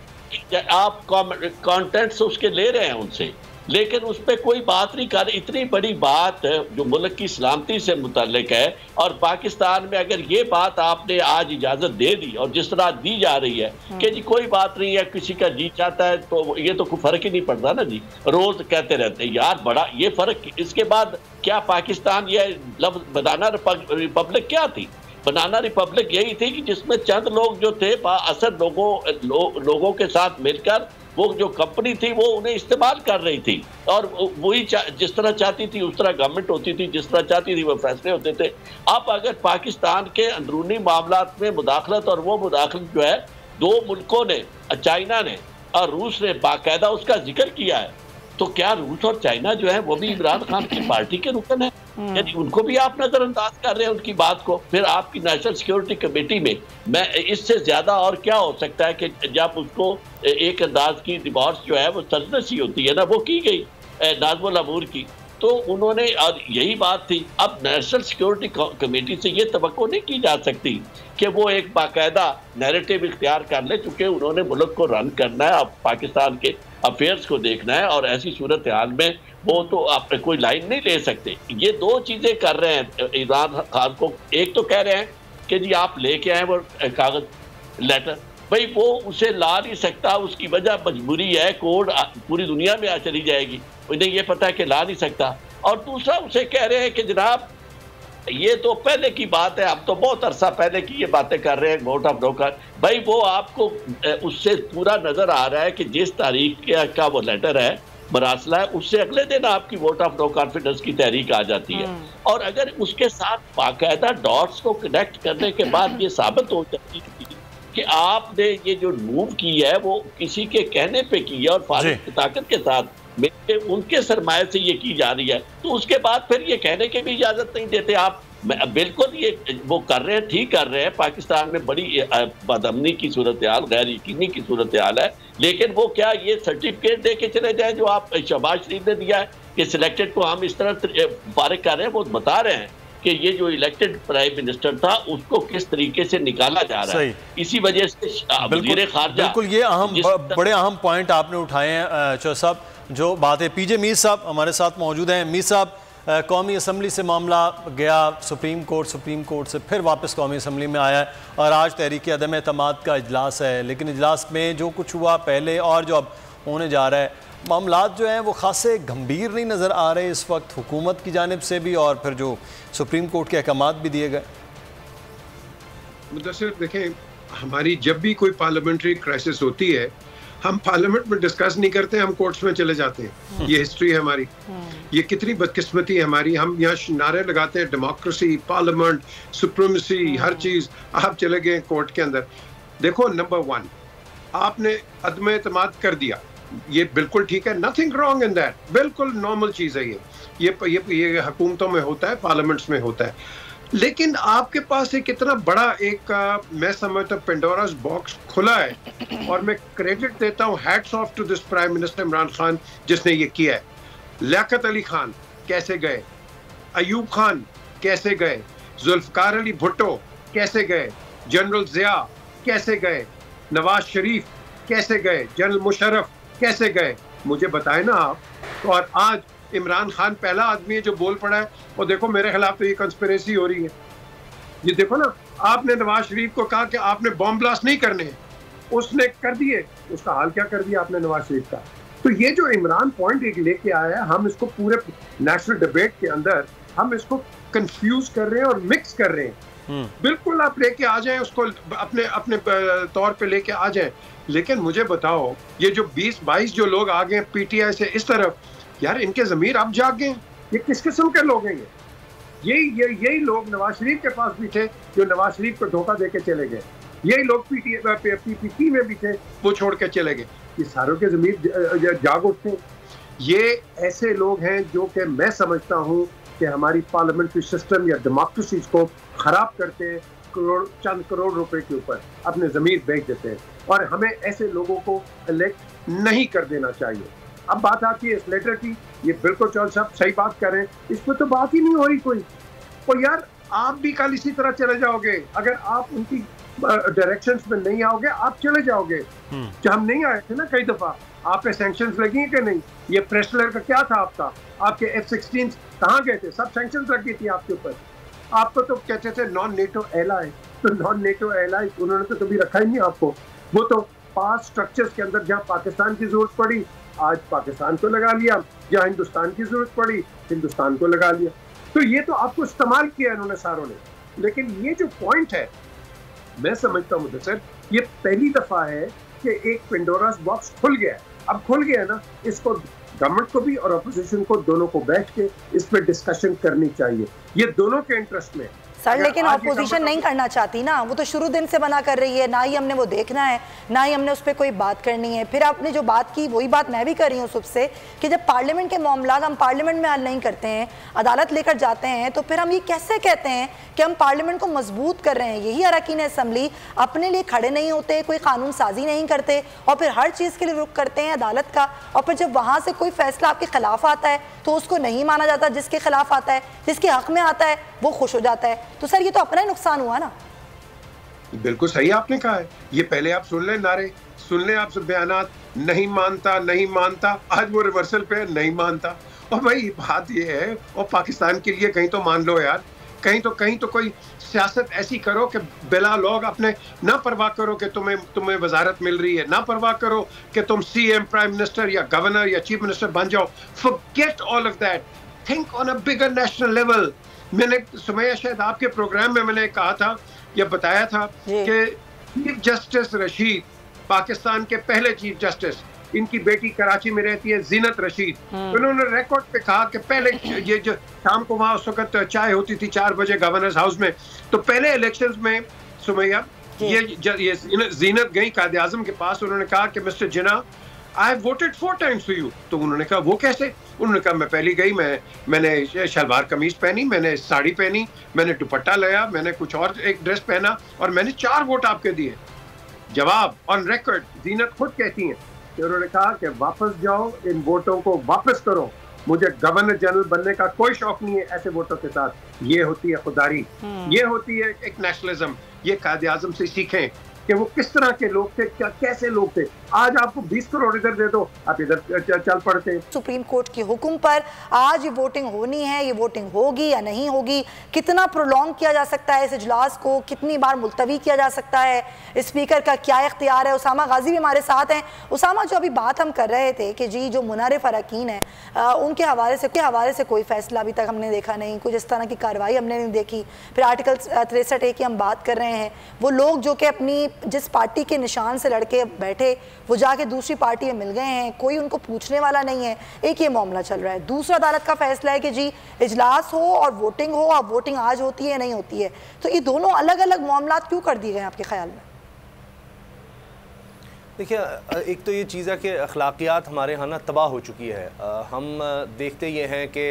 आप कॉन्टेंट्स उसके ले रहे हैं उनसे, लेकिन उस पर कोई बात नहीं कर। इतनी बड़ी बात जो मुल्क की सलामती से मुतल्लिक है, और पाकिस्तान में अगर ये बात आपने आज इजाज़त दे दी और जिस तरह दी जा रही है कि जी कोई बात नहीं है, किसी का जी चाहता है, तो ये तो कोई फ़र्क ही नहीं पड़ता ना जी। रोज़ कहते रहते हैं यार बड़ा ये फ़र्क। इसके बाद क्या पाकिस्तान ये लफ्ज़ बनाना रिपब्लिक क्या थी? बनाना रिपब्लिक यही थी कि जिसमें चंद लोग जो थे बाअसर लोगों के साथ मिलकर वो जो कंपनी थी वो उन्हें इस्तेमाल कर रही थी, और वही जिस तरह चाहती थी उस तरह गवर्नमेंट होती थी, जिस तरह चाहती थी वो फैसले होते थे। अब अगर पाकिस्तान के अंदरूनी मामलात में मुदाखलत, और वो मुदाखलत जो है दो मुल्कों ने, चाइना ने और रूस ने बाकायदा उसका जिक्र किया है, तो क्या रूस और चाइना जो है वो भी इमरान खान की पार्टी के रुकन है? यानी उनको भी आप नजरअंदाज कर रहे हैं उनकी बात को। फिर आपकी नेशनल सिक्योरिटी कमेटी में मैं इससे ज्यादा और क्या हो सकता है कि जब उसको एक अंदाज की डिवोर्स जो है वो सरदसी होती है ना, वो की गई नाज़मुल अमूर की, तो उन्होंने, और यही बात थी। अब नेशनल सिक्योरिटी कमेटी से ये तवक्को नहीं की जा सकती कि वो एक बाकायदा नैरेटिव इख्तियार कर ले, चूंकि उन्होंने मुल्क को रन करना है, अब पाकिस्तान के अफेयर्स को देखना है, और ऐसी सूरत हाल में वो तो आप कोई लाइन नहीं ले सकते। ये दो चीजें कर रहे हैं इमरान खान को। एक तो कह रहे हैं कि जी आप लेके आए वो कागज लेटर, भाई वो उसे ला नहीं सकता, उसकी वजह मजबूरी है, कोर्ट पूरी दुनिया में आ चली जाएगी, उन्हें ये पता है कि ला नहीं सकता। और दूसरा उसे कह रहे हैं कि जनाब ये तो पहले की बात है, अब तो बहुत अरसा पहले की ये बातें कर रहे हैं, वोट ऑफ नो कॉन्फिडेंस। भाई वो आपको उससे पूरा नजर आ रहा है कि जिस तारीख का वो लेटर है मरासला है, उससे अगले दिन आपकी वोट ऑफ नो कॉन्फिडेंस की तहरीक आ जाती है। और अगर उसके साथ बाकायदा डॉट्स को कनेक्ट करने के बाद ये साबित हो जाती है कि आपने ये जो मूव की है वो किसी के कहने पे की है और फारिग ताकत के साथ उनके सरमाए से ये की जा रही है, तो उसके बाद फिर ये कहने की भी इजाजत नहीं देते आप। बिल्कुल ये वो कर रहे हैं, ठीक कर रहे हैं। पाकिस्तान में बड़ी बदअमनी की सूरत हाल, गैर यकीनी की सूरत हाल है, लेकिन वो क्या ये सर्टिफिकेट दे के चले जाए जो आप शहबाज शरीफ ने दिया है कि सिलेक्टेड को हम इस तरह फारिग कर रहे हैं? वो बता रहे हैं कि ये जो इलेक्टेड प्राइम मिनिस्टर था उसको किस तरीके से निकाला जा रहा है। इसी वजह से वज़ीर ख़ारजा, बिल्कुल ये बड़े अहम पॉइंट आपने उठाए हैं चौधरी साहब। जो बात है, पीजे मीर साहब हमारे साथ मौजूद हैं। मीर साहब, कौमी असम्बली से मामला गया सुप्रीम कोर्ट से फिर वापस कौमी असम्बली में आया है, और आज तहरीक अदम एतमाद का इजलास है। लेकिन इजलास में जो कुछ हुआ पहले और जो अब होने जा रहा है, मामलात जो हैं वो खासे गंभीर नहीं नज़र आ रहे इस वक्त हुकूमत की जानिब से भी, और फिर जो सुप्रीम कोर्ट के अहकामात भी दिए गए। मुदस्सिर, देखें, हमारी जब भी कोई पार्लियामेंट्री क्राइसिस होती है हम पार्लियामेंट में डिस्कस नहीं करते, हम कोर्ट्स में चले जाते हैं। ये हिस्ट्री है हमारी, ये कितनी बदकिस्मती है हमारी। हम यहाँ नारे लगाते हैं डेमोक्रेसी, पार्लियामेंट, सुप्रीमेसी, हर चीज। आप चले गए कोर्ट के अंदर। देखो, नंबर 1 आपने अदम एतमाद कर दिया, ये बिल्कुल ठीक है, नथिंग रॉन्ग इन दैट, बिल्कुल नॉर्मल चीज है। ये हुकूमतों में होता है, पार्लियामेंट्स में होता है। लेकिन आपके पास एक इतना बड़ा एक मैं समझता हूँ पेंडोरास बॉक्स खुला है, और मैं क्रेडिट देता हूँ, hats off to this prime minister Imran Khan जिसने ये किया है। लियाकत अली खान कैसे गए, अयूब खान कैसे गए, जुल्फकार अली भुट्टो कैसे गए, जनरल जिया कैसे गए, नवाज शरीफ कैसे गए, जनरल मुशर्रफ कैसे गए, मुझे बताए ना आप। और आज इमरान खान पहला आदमी है जो बोल पड़ा है, और देखो मेरे खिलाफ तो ये कंस्पिरेसी हो रही है। ये देखो ना, आपने नवाज शरीफ को कहा कि आपने बॉम्ब ब्लास्ट नहीं करने हैं, उसने कर दिए। उसका हाल क्या कर दिया आपने नवाज शरीफ का। तो ये जो इमरान पॉइंट एक लेके आया है, हम इसको पूरे नेशनल डिबेट के अंदर हम इसको कंफ्यूज कर रहे हैं और मिक्स कर रहे हैं। बिल्कुल आप लेके आ जाएं उसको, अपने अपने तौर पे लेके आ जाएं, लेकिन मुझे बताओ ये जो 20-22 जो लोग आ गए पीटीआई से इस तरफ, यार इनके ज़मीर अब जाग गए। ये किस किस्म के लोग हैं? यही लोग नवाज शरीफ के पास भी थे जो नवाज शरीफ को धोखा दे के चले गए। यही लोग पीपीपी में भी थे, वो छोड़ के चले गए। ये सारों के ज़मीर जाग उठते हैं। ये ऐसे लोग हैं जो कि मैं समझता हूँ कि हमारी पार्लियामेंट्री सिस्टम या डेमोक्रेसी को खराब करते हैं, चंद करोड़ रुपए के ऊपर अपने ज़मीर बेच देते हैं, और हमें ऐसे लोगों को इलेक्ट नहीं कर देना चाहिए। अब बात आती है इस लेटर की, ये बिल्कुल चौल साहब सही बात कर रहे हैं, इस पर तो बात ही नहीं हो रही कोई। और यार आप भी कल इसी तरह चले जाओगे, अगर आप उनकी डायरेक्शंस में नहीं आओगे आप चले जाओगे। जब हम नहीं आए थे ना कई दफा, आप पे सैंक्शंस लगी हैं कि नहीं? ये प्रेसलर का क्या था आपका, आपके F-16 कहाँ गए थे? सब सैंक्शंस लग गई थी आपके ऊपर। आपको तो कहते थे नॉन नेटो एलाई, तो नॉन नेटो एलाई उन्होंने तो कभी रखा ही नहीं आपको। वो तो पास स्ट्रक्चर्स के अंदर जहाँ पाकिस्तान की जरूरत पड़ी आज पाकिस्तान को लगा लिया, जहाँ हिंदुस्तान की जरूरत पड़ी हिंदुस्तान को लगा लिया। तो ये तो आपको इस्तेमाल किया इन्होंने सारों ने। लेकिन ये जो पॉइंट है, मैं समझता हूँ मुदस्सिर, ये पहली दफा है कि एक पेंडोरास बॉक्स खुल गया है। अब खुल गया ना, इसको गवर्नमेंट को भी और अपोजिशन को दोनों को बैठ के इस पर डिस्कशन करनी चाहिए, ये दोनों के इंटरेस्ट में। सर लेकिन ऑपोजिशन नहीं करना चाहती ना, वो तो शुरू दिन से मना कर रही है, ना ही हमने वो देखना है, ना ही हमने उस पर कोई बात करनी है। फिर आपने जो बात की वही बात मैं भी कर रही हूँ सुबह से, कि जब पार्लियामेंट के मामला हम पार्लियामेंट में हल नहीं करते हैं, अदालत लेकर जाते हैं, तो फिर हम ये कैसे कहते हैं कि हम पार्लियामेंट को मजबूत कर रहे हैं? यही अरकान असम्बली अपने लिए खड़े नहीं होते, कोई कानून साजी नहीं करते, और फिर हर चीज़ के लिए रुख करते हैं अदालत का, और फिर जब वहाँ से कोई फैसला आपके खिलाफ आता है तो उसको नहीं माना जाता, जिसके खिलाफ आता है, जिसके हक में आता है वो खुश हो जाता है। तो सर ये तो अपना ही नुकसान हुआ ना। बिल्कुल सही आपने कहा है। ये पहले आप सुन लें नारे, सुन लें आप सब बयानात, नहीं मानता नहीं मानता, आज वो रिवर्सल पे नहीं मानता। और भाई बात ये है, और पाकिस्तान के लिए कहीं तो मान लो यार, कहीं तो कोई सियासत ऐसी करो कि बिला लोग अपने ना परवाह करो कि तुम्हें वजारत मिल रही है, ना परवाह करो कि तुम CM प्राइम मिनिस्टर या गवर्नर या चीफ मिनिस्टर बन जाओ। Forget all of that, think on a bigger national level. मैंने सुमैया शायद आपके प्रोग्राम में मैंने कहा था या बताया था कि चीफ जस्टिस रशीद, पाकिस्तान के पहले चीफ जस्टिस, इनकी बेटी कराची में रहती है जीनत रशीद, उन्होंने रिकॉर्ड पे कहा कि पहले ये जो शाम को वहाँ उस वक्त चाय होती थी 4 बजे गवर्नर्स हाउस में, तो पहले इलेक्शंस में सुमैया ये जीनत गई कायद आज़म के पास, उन्होंने कहा कि mister Jinnah I have voted 4 times for you। तो उन्होंने कहा वो कैसे? उन्होंने कहा मैं पहली गई, मैंने शलवार कमीज पहनी, मैंने साड़ी पहनी, मैंने दुपट्टा लिया, मैंने कुछ और एक ड्रेस पहना, और मैंने 4 वोट आपके दिए। जवाब ऑन रिकॉर्ड जीनत खुद कहती हैं कि उन्होंने कहा कि वापस जाओ, इन वोटों को वापस करो, मुझे गवर्नर जनरल बनने का कोई शौक नहीं है ऐसे वोटों के साथ। ये होती है खुदारी, ये होती है एक नेशनलिज्म। ये कायद आज़म से सीखें कि वो किस तरह के लोग थे, क्या कैसे लोग थे। आज आपको 20 करोड़ इधर दे दो, आप इधर चल पड़ते हैं। सुप्रीम कोर्ट के हुक्म पर आज ये वोटिंग होनी है, ये वोटिंग होगी या नहीं होगी, कितना प्रोलॉन्ग किया जा सकता है इस इजलास को, कितनी बार मुलतवी किया जा सकता है, स्पीकर का क्या इख्तियार है। उसामा गाजी भी हमारे साथ हैं। उसामा, जो अभी बात हम कर रहे थे कि जी जो मुनारिफ अरकान है उनके हवाले से कोई फैसला अभी तक हमने देखा नहीं, कुछ इस तरह की कार्रवाई हमने नहीं देखी। फिर आर्टिकल 63A की हम बात कर रहे हैं, वो लोग जो कि अपनी जिस पार्टी के निशान से लड़के बैठे वो जाके दूसरी पार्टी में मिल गए हैं, कोई उनको पूछने वाला नहीं है। एक ये मामला चल रहा है। दूसरा अदालत का फैसला है कि जी इजलास हो और वोटिंग हो, अब वोटिंग आज होती है नहीं होती है। तो ये दोनों अलग अलग मामला क्यों कर दिए गए आपके ख्याल में? देखिए, एक तो ये चीज़ है कि अखलाकियात हमारे यहाँ ना तबाह हो चुकी है। हम देखते ये हैं कि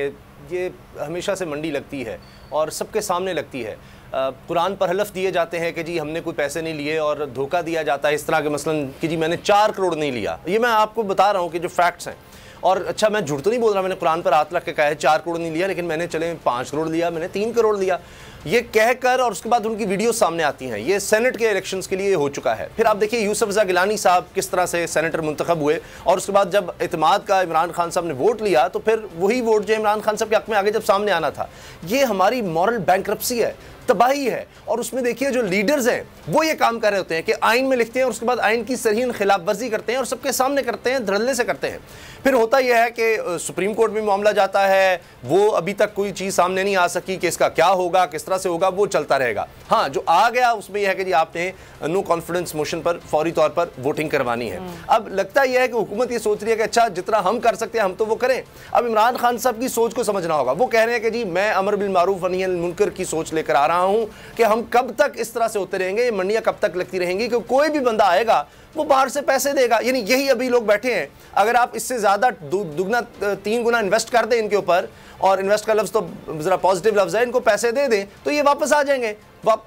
ये हमेशा से मंडी लगती है और सबके सामने लगती है। कुरान पर हलफ दिए जाते हैं कि जी हमने कोई पैसे नहीं लिए, और धोखा दिया जाता है इस तरह के, मसलन कि जी मैंने 4 करोड़ नहीं लिया। ये मैं आपको बता रहा हूँ कि जो फैक्ट्स हैं। और अच्छा, मैं झूठ तो नहीं बोल रहा, मैंने कुरान पर हाथ रख के कहा है 4 करोड़ नहीं लिया, लेकिन मैंने चले 5 करोड़ लिया, मैंने 3 करोड़ लिया। ये कहकर और उसके बाद उनकी वीडियो सामने आती हैं। ये सेनेट के इलेक्शंस के लिए हो चुका है। फिर आप देखिए यूसुफ रज़ा गिलानी साहब किस तरह से सेनेटर मुंतखब हुए और उसके बाद जब इत्तेमाद का इमरान खान साहब ने वोट लिया तो फिर वही वोट जो इमरान खान साहब के हक में आगे जब सामने आना था। ये हमारी मॉरल बैंक्रप्सी है, तबाही है। और उसमें देखिए जो लीडर्स हैं वो ये काम कर रहे होते हैं कि आइन में लिखते हैं और उसके बाद आइन की सरहीन खिलाफ वर्जी करते हैं और सबके सामने करते हैं, धड़ल्ले से करते हैं। फिर होता यह है कि सुप्रीम कोर्ट में मामला जाता है, वो अभी तक कोई चीज़ सामने नहीं आ सकी कि इसका क्या होगा, किस तरह से होगा, वो चलता रहेगा। हाँ, जो आ गया उसमें यह है कि जी आपने नो कॉन्फिडेंस मोशन पर फौरी तौर पर वोटिंग करवानी है। अब लगता यह है कि हुकूमत ये सोच रही है कि अच्छा जितना हम कर सकते हैं हम तो वो करें। अब इमरान खान साहब की सोच को समझना होगा। वो कह रहे हैं कि जी मैं अमर बिल मारूफ व नही अनिल मुनकर की सोच लेकर आ रहा हूँ कि हम कब तक इस तरह से होते रहेंगे, ये मंडियां कब तक लगती रहेंगी कि कोई भी बंदा आएगा वो बाहर से पैसे देगा। यानी यही अभी लोग बैठे हैं। अगर आप इससे ज़्यादा दुगना 3 गुना इन्वेस्ट कर दें इनके ऊपर, और इन्वेस्ट का लफ्ज़ तो ज़रा पॉजिटिव लफ्ज़ है, इनको पैसे दे दें तो ये वापस आ जाएंगे।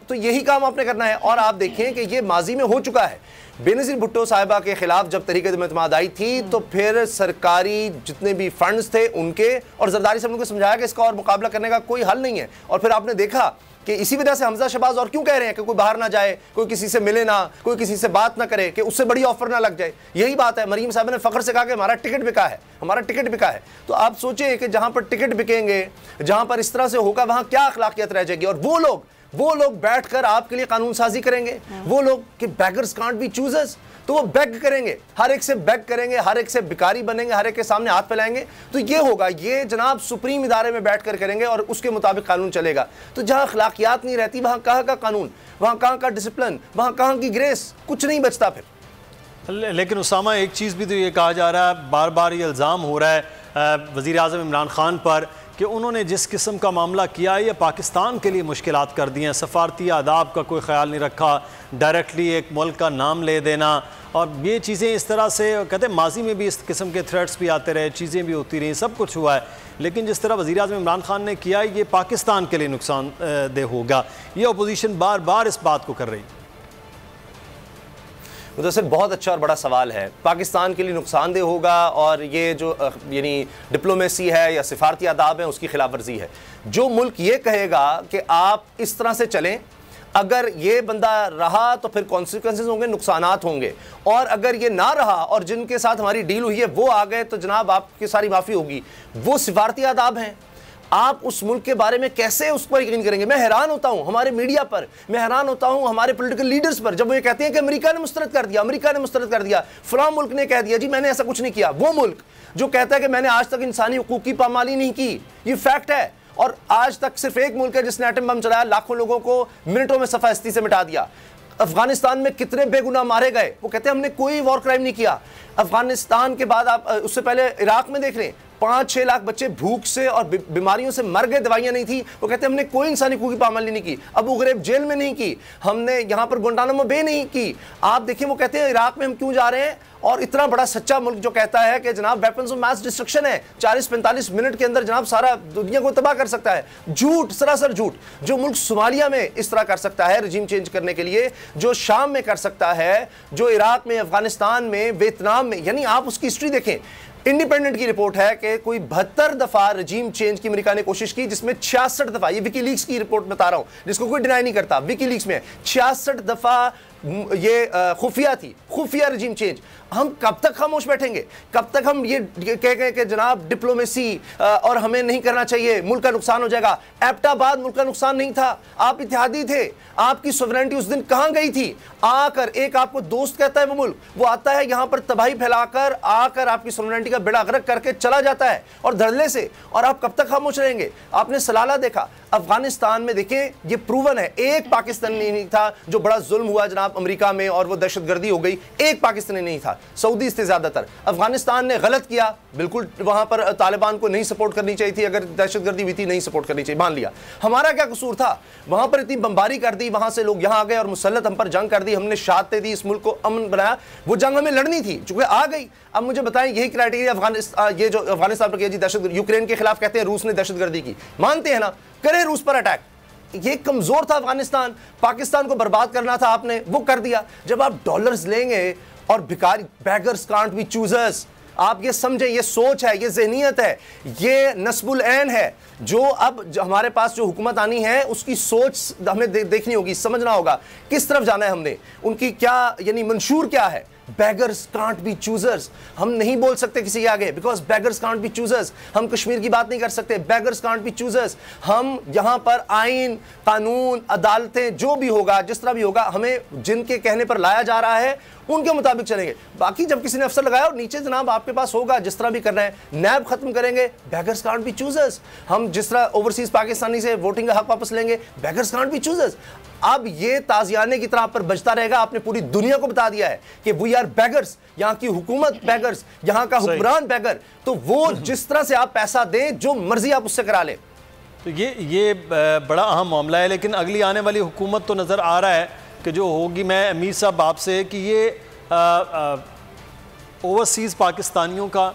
तो यही काम आपने करना है। और आप देखें कि ये माजी में हो चुका है। बेनज़ीर भुट्टो साहिबा के खिलाफ जब तहरीक-ए-एतमाद आई थी तो फिर सरकारी जितने भी फंड्स थे उनके, और जरदारी साहब ने समझाया कि इसका और मुकाबला करने का कोई हल नहीं है। और फिर आपने देखा कि इसी वजह से हमजा शहबाज और क्यों कह रहे हैं कि कोई बाहर ना जाए, कोई किसी से मिले ना, कोई किसी से बात ना करे कि उससे बड़ी ऑफर ना लग जाए। यही बात है। मरीम साहब ने फ़ख्र से कहा कि हमारा टिकट बिका है, हमारा टिकट बिका है। तो आप सोचें कि जहां पर टिकट बिकेंगे, जहां पर इस तरह से होगा, वहां क्या अखलाकियत रह जाएगी। और वो लोग बैठकर आपके लिए कानून साजी करेंगे। वो लोग कि बेगर्स कांट बी चूजर्स, तो वो बेग करेंगे, हर एक से बेग करेंगे, हर एक से भिखारी बनेंगे, हर एक के सामने हाथ फैलाएंगे। तो ये होगा, ये जनाब सुप्रीम इदारे में बैठकर करेंगे और उसके मुताबिक कानून चलेगा। तो जहां अखलाकियात नहीं रहती वहां कहाँ का कानून, वहां कहाँ का डिसिप्लिन, वहां कहाँ की ग्रेस, कुछ नहीं बचता फिर। लेकिन उसामा एक चीज़ भी तो ये कहा जा रहा है, बार बार ये इल्ज़ाम हो रहा है वज़ीर आज़म इमरान खान पर कि उन्होंने जिस किस्म का मामला किया है ये पाकिस्तान के लिए मुश्किलात कर दी हैं। सफारती आदाब का कोई ख्याल नहीं रखा, डायरेक्टली एक मुल्क का नाम ले देना, और ये चीज़ें इस तरह से कहते हैं माजी में भी इस किस्म के थ्रेट्स भी आते रहे, चीज़ें भी होती रही, सब कुछ हुआ है। लेकिन जिस तरह वज़ीर आज़म इमरान खान ने किया ये पाकिस्तान के लिए नुकसानदेह होगा। ये अपोजिशन बार बार इस बात को कर रही। मुदस्सिर, बहुत अच्छा और बड़ा सवाल है। पाकिस्तान के लिए नुकसानदेह होगा और ये जो यानी डिप्लोमेसी है या सिफारती आदाब है उसकी खिलाफ वर्जी है। जो मुल्क ये कहेगा कि आप इस तरह से चलें, अगर ये बंदा रहा तो फिर कॉन्सिक्वेंसेस होंगे, नुकसानात होंगे, और अगर ये ना रहा और जिनके साथ हमारी डील हुई है वो आ गए तो जनाब आपकी सारी माफ़ी होगी। वो सिफारती आदाब हैं। आप उस मुल्क के बारे में कैसे उस पर यकीन करेंगे? मैं हैरान होता हूं हमारे मीडिया पर, मैं हैरान होता हूं हमारे पॉलिटिकल लीडर्स पर, जब वो ये कहते हैं कि अमेरिका ने मुस्तरद कर दिया, अमेरिका ने मुस्तरद कर दिया, फलां मुल्क ने कह दिया। जी मैंने ऐसा कुछ नहीं किया। वो मुल्क जो कहता है कि मैंने आज तक इंसानी हुकूक की पामाली नहीं की, ये फैक्ट है। और आज तक सिर्फ एक मुल्क है जिसने एटम बम चलाया, लाखों लोगों को मिनटों में सफास्ती से मिटा दिया। अफगानिस्तान में कितने बेगुनाह मारे गए, वो कहते हैं हमने कोई वॉर क्राइम नहीं किया। अफगानिस्तान के बाद आप उससे पहले इराक में देख लें, 5-6 लाख बच्चे भूख से और बीमारियों से मर गए, दवाइयां नहीं थी। वो कहते हैं हमने कोई इंसानी हुकूक की पामाली नहीं की। अबू गरीब जेल में नहीं की, हमने यहाँ पर गुंटानामो बे नहीं की। आप देखिए वो कहते हैं इराक में हम क्यों जा रहे हैं। और इतना बड़ा सच्चा मुल्क जो कहता है कि जनाब वेपन्स ऑफ मास डिस्ट्रक्शन है, 40-45 मिनट के अंदर जनाब सारा दुनिया को तबाह कर सकता है। झूठ, सरासर झूठ। जो मुल्क सोमालिया में इस तरह कर सकता है रजीम चेंज करने के लिए, जो शाम में कर सकता है, जो इराक में, अफगानिस्तान में, वियतनाम में, यानी आप उसकी हिस्ट्री देखें। इंडिपेंडेंट की रिपोर्ट है कि कोई 72 दफा रजीम चेंज की अमेरिका ने कोशिश की, जिसमें 66 दफा, ये विकीलीक्स की रिपोर्ट बता रहा हूं जिसको कोई डिनाई नहीं करता, विकीलीक्स में 66 दफा ये खुफिया थी, खुफिया रजीम चेंज। हम कब तक खामोश बैठेंगे? कब तक हम ये कह गए कि जनाब डिप्लोमेसी और हमें नहीं करना चाहिए, मुल्क का नुकसान हो जाएगा? एबटाबाद मुल्क का नुकसान नहीं था, आप इत्तेहादी थे। आपकी सॉवरेनिटी उस दिन कहां गई थी? आकर एक आपको दोस्त कहता है वो मुल्क, वो आता है यहां पर तबाही फैलाकर, आकर आपकी सॉवरेनिटी का बेड़ा गर्क करके चला जाता है और धड़ल्ले से, और आप कब तक खामोश रहेंगे? आपने सलाला देखा, अफगानिस्तान में देखें, ये प्रूवन है, एक पाकिस्तानी नहीं था जो बड़ा जुल्म हुआ जनाब अमेरिका में और वो दहशतगर्दी हो गई, एक पाकिस्तानी नहीं था, सऊदी से ज्यादातर। अफगानिस्तान ने गलत किया, बिल्कुल वहां पर तालिबान को नहीं सपोर्ट करनी चाहिए थी, अगर दहशतगर्दी हुई थी नहीं सपोर्ट करनी चाहिए, मान लिया। हमारा क्या कसूर था? वहां पर इतनी बमबारी कर दी, वहां से लोग यहां आ गए और मुसल्लत हम पर जंग कर दी, हमने शहादतें दी, इस मुल्क को अमन बनाया। वो जंग हमें लड़नी थी, चूंकि आ गई। अब मुझे बताएं, यही क्राइटेरिया अफगानिस्तान, ये जो अफगानिस्तान पर किया जी दहशत, यूक्रेन के खिलाफ कहते हैं रूस ने दहशतगर्दी की, मानते हैं ना, करे रूस पर अटैक। ये कमजोर था अफगानिस्तान, पाकिस्तान को बर्बाद करना था आपने, वो कर दिया। जब आप डॉलर्स लेंगे और भिखारी, बेगर्स कांट बी चूजर्स, आप ये समझें, ये सोच है, ये जहनीत है, ये नस्बुल ऐन है जो अब हमारे पास जो हुकूमत आनी है उसकी सोच हमें देखनी होगी, समझना होगा किस तरफ जाना है हमने, उनकी क्या यानी मंशूर क्या है। बेगर्स कांट बी चूजर्स, हम नहीं बोल सकते किसी के आगे, because beggars can't be choosers. हम कश्मीर की बात नहीं कर सकते, बेगर्स कांट बी चूजर्स। हम यहां पर आइन, कानून, अदालतें जो भी होगा, जिस तरह भी होगा, हमें जिनके कहने पर लाया जा रहा है उनके मुताबिक चलेंगे। बाकी जब किसी ने अफसर लगाया और नीचे जनाब आपके पास होगा जिस तरह भी करना है, नैब खत्म करेंगे, बेगर्स कांट बी चूजर्स। हम जिस तरह ओवरसीज पाकिस्तानी से वोटिंग का हक वापस लेंगे, बेगर्स कांट बी चूजर्स। अब ये ताजियाने की तरह पर बजता रहेगा। आपने पूरी दुनिया को बता दिया है कि वी आर बेगर्स, यहाँ की हुकूमत बेगर्स, यहाँ का हुक्मरान बेगर। तो वो जिस तरह से आप पैसा दें, जो मर्जी आप उससे करा लें। तो ये बड़ा अहम मामला है। लेकिन अगली आने वाली हुकूमत तो नज़र आ रहा है कि जो होगी, मैं अमीर साहब आपसे कि ये ओवरसीज़ पाकिस्तानियों का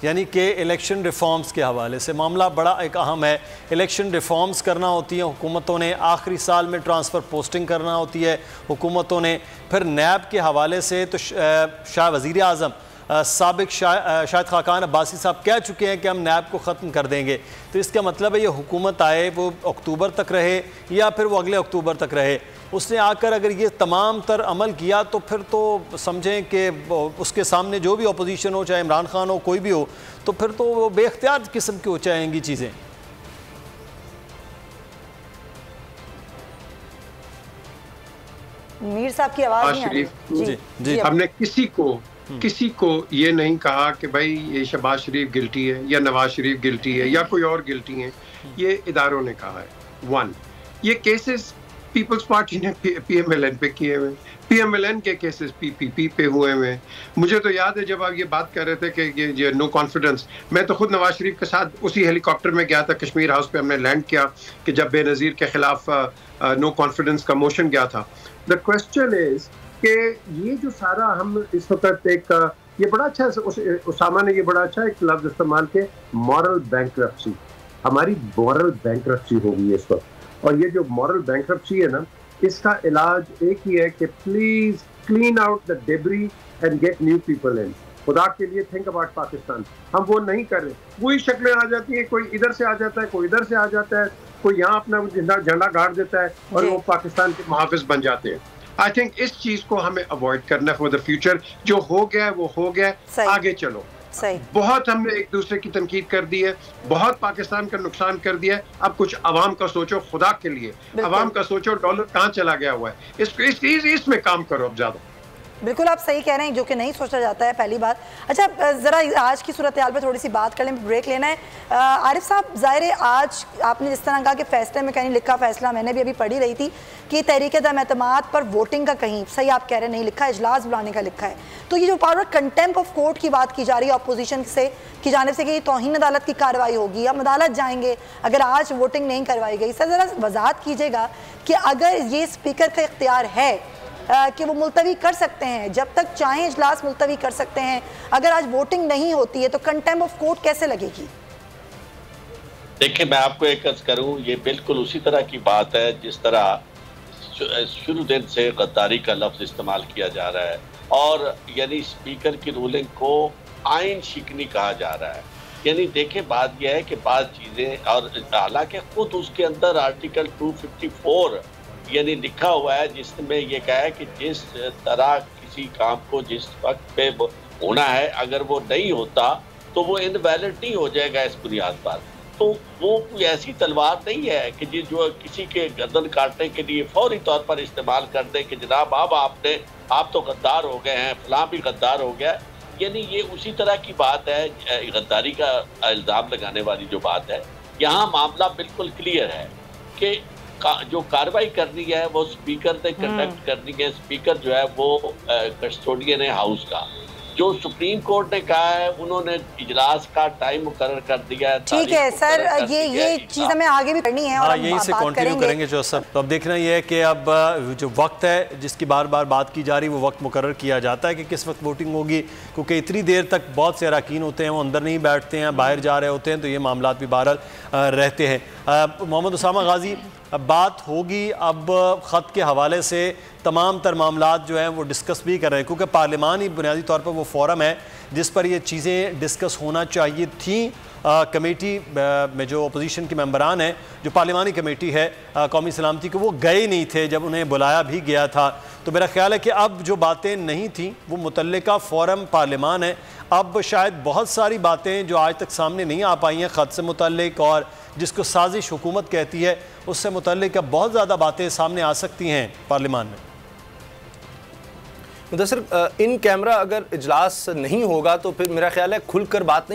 यानी कि इलेक्शन रिफॉर्म्स के हवाले से मामला बड़ा एक अहम है। इलेक्शन रिफॉर्म्स करना होती है हुकूमतों ने, आखिरी साल में ट्रांसफ़र पोस्टिंग करना होती है हुकूमतों ने। फिर नैब के हवाले से तो शाह वज़ीर आज़म साबिक शाहिद खाकान अब्बासी साहब कह चुके हैं कि हम नैब को ख़त्म कर देंगे। तो इसका मतलब है ये हुकूमत आए वो अक्टूबर तक रहे या फिर वो अगले अक्टूबर तक रहे। उसने आकर अगर ये तमाम तर अमल किया तो फिर तो समझें कि उसके सामने जो भी अपोजिशन हो, चाहे इमरान खान हो, कोई भी हो, तो फिर तो वो बेख्तियार किस्म की हो जाएंगी चीज़ें। मीर साहब की आवाज़ नहीं आ रही। जी, जी, हमने किसी को ये नहीं कहा कि भाई ये शहबाज शरीफ गिल्टी है या नवाज शरीफ गिल्टी है या कोई और गिल्टी है। ये इदारों ने कहा है। वन, ये केसेस पीपल्स पार्टी ने पीएमएलएन पे किए हुए, पीएमएलएन के केसेस पीपीपी पे हुए हुए। मुझे तो याद है जब आप ये बात कर रहे थे कि ये नो कॉन्फिडेंस, मैं तो खुद नवाज शरीफ के साथ उसी हेलीकॉप्टर में गया था, कश्मीर हाउस पे हमने लैंड किया कि जब बेनज़ीर के खिलाफ नो कॉन्फिडेंस का मोशन गया था। द क्वेश्चन इज कि ये जो सारा हम इस वक्त एक ये बड़ा अच्छा उसामा ने ये बड़ा अच्छा एक लफ्ज इस्तेमाल के, मॉरल बैंकरप्सी। हमारी मॉरल बैंकरप्सी होगी इस वक्त, और ये जो मॉरल बैंकरप्सी है ना, इसका इलाज एक ही है कि please clean out the debris and get new people in. खुदा के लिए थिंक अबाउट पाकिस्तान। हम वो नहीं कर रहे। वही शक्लें आ जाती हैं, कोई इधर से आ जाता है, कोई इधर से आ जाता है, कोई यहाँ अपना झंडा गाड़ देता है और वो पाकिस्तान के मुहाफिज बन जाते हैं। आई थिंक इस चीज को हमें अवॉइड करना है फॉर द फ्यूचर। जो हो गया है वो हो गया, आगे चलो। बहुत हमने एक दूसरे की तनकीद कर दी है, बहुत पाकिस्तान का नुकसान कर दिया है। अब कुछ अवाम का सोचो, खुदा के लिए अवाम का सोचो। डॉलर कहाँ चला गया हुआ है, इसमें काम करो अब ज्यादा। बिल्कुल आप सही कह रहे हैं, जो कि नहीं सोचा जाता है पहली बात। अच्छा, ज़रा आज की सूरत हाल पे थोड़ी सी बात कर लें, ब्रेक लेना है। आरिफ साहब, ज़ाहिर है आज आपने जिस तरह कहा कि फैसले में कहीं लिखा, फैसला मैंने भी अभी पढ़ी रही थी कि तहरीक अदम-ए-एतमाद पर वोटिंग का कहीं, सही आप कह रहे हैं, नहीं लिखा, इजलास बुलाने का लिखा है। तो ये जो पावर कंटेम्प्ट ऑफ कोर्ट की बात की जा रही है अपोजिशन से की जानिब से कि तौहीन अदालत की कार्रवाई होगी, हम अदालत जाएंगे अगर आज वोटिंग नहीं करवाई गई। सर ज़रा वजाहत कीजिएगा कि अगर ये स्पीकर का इख्तियार है कि वो मुलतवी कर सकते हैं, जब तक चाहें इजलास मुलतवी कर सकते हैं, अगर आज वोटिंग नहीं होती है तो कंटेम्प्ट ऑफ कोर्ट कैसे लगेगी? देखिए, मैं आपको एक अर्ज करूं, ये बिल्कुल उसी तरह की बात है जिस तरह शुरू दिन से गद्दारी का लफ्ज इस्तेमाल किया जा रहा है और यानी स्पीकर की रूलिंग को आइन शिकनी कहा जा रहा है। यानी देखिए, बात यह है कि बात चीज़ें, और हालांकि खुद उसके अंदर आर्टिकल 254 यानी लिखा हुआ है जिसमें ये कहा है कि जिस तरह किसी काम को जिस वक्त पे होना है, अगर वो नहीं होता तो वो इनवैलिड नहीं हो जाएगा इस बुनियाद पर। तो वो कोई ऐसी तलवार नहीं है कि जो किसी के गर्दन काटने के लिए फौरी तौर पर इस्तेमाल कर दे कि जनाब अब आप तो गद्दार हो गए हैं, फलां भी गद्दार हो गया। यानी ये उसी तरह की बात है, गद्दारी का इल्ज़ाम लगाने वाली जो बात है। यहाँ मामला बिल्कुल क्लियर है कि जो कार्रवाई करनी है वो स्पीकर ने कंडक्ट करनी है। स्पीकर जो है वो कस्टोडियन है हाउस का। जो सुप्रीम कोर्ट ने कहा है, उन्होंने इजलास का टाइम मुकर्रर कर दिया है। ठीक है सर, ये चीज़ हमें आगे भी करनी है और यहीं से कंटिन्यू करेंगे जो सब। तो अब देखना ये है कि अब जो वक्त है जिसकी बार बार बात की जा रही है, वो वक्त मुकर्रर किया जाता है कि किस वक्त वोटिंग होगी, क्योंकि इतनी देर तक बहुत से अरकान होते हैं वो अंदर नहीं बैठते हैं, बाहर जा रहे होते हैं, तो ये मामला भी बहरहाल रहते हैं। मोहम्मद उसामा गाजी, बात होगी। अब ख़त के हवाले से तमाम तर मामलात जो हैं वो डिस्कस भी कर रहे हैं, क्योंकि पार्लिमान ही बुनियादी तौर पर वो फोरम है जिस पर ये चीज़ें डिस्कस होना चाहिए थी। कमेटी में जो अपोजिशन के मेंबरान हैं, जो पार्लिमानी कमेटी है कौमी सलामती को, वो गए नहीं थे जब उन्हें बुलाया भी गया था। तो मेरा ख्याल है कि अब जो बातें नहीं थी वो मुतल्लिका फोरम पार्लिमान है। अब शायद बहुत सारी बातें जो आज तक सामने नहीं आ पाई हैं ख़त से मुतल्लिक, और जिसको साजिश हुकूमत कहती है, उससे मुतल्लिक अब बहुत ज़्यादा बातें सामने आ सकती हैं पार्लिमान में। मुदस्सिर, इन कैमरा अगर इजलास नहीं होगा तो फिर मेरा ख्याल है खुलकर बात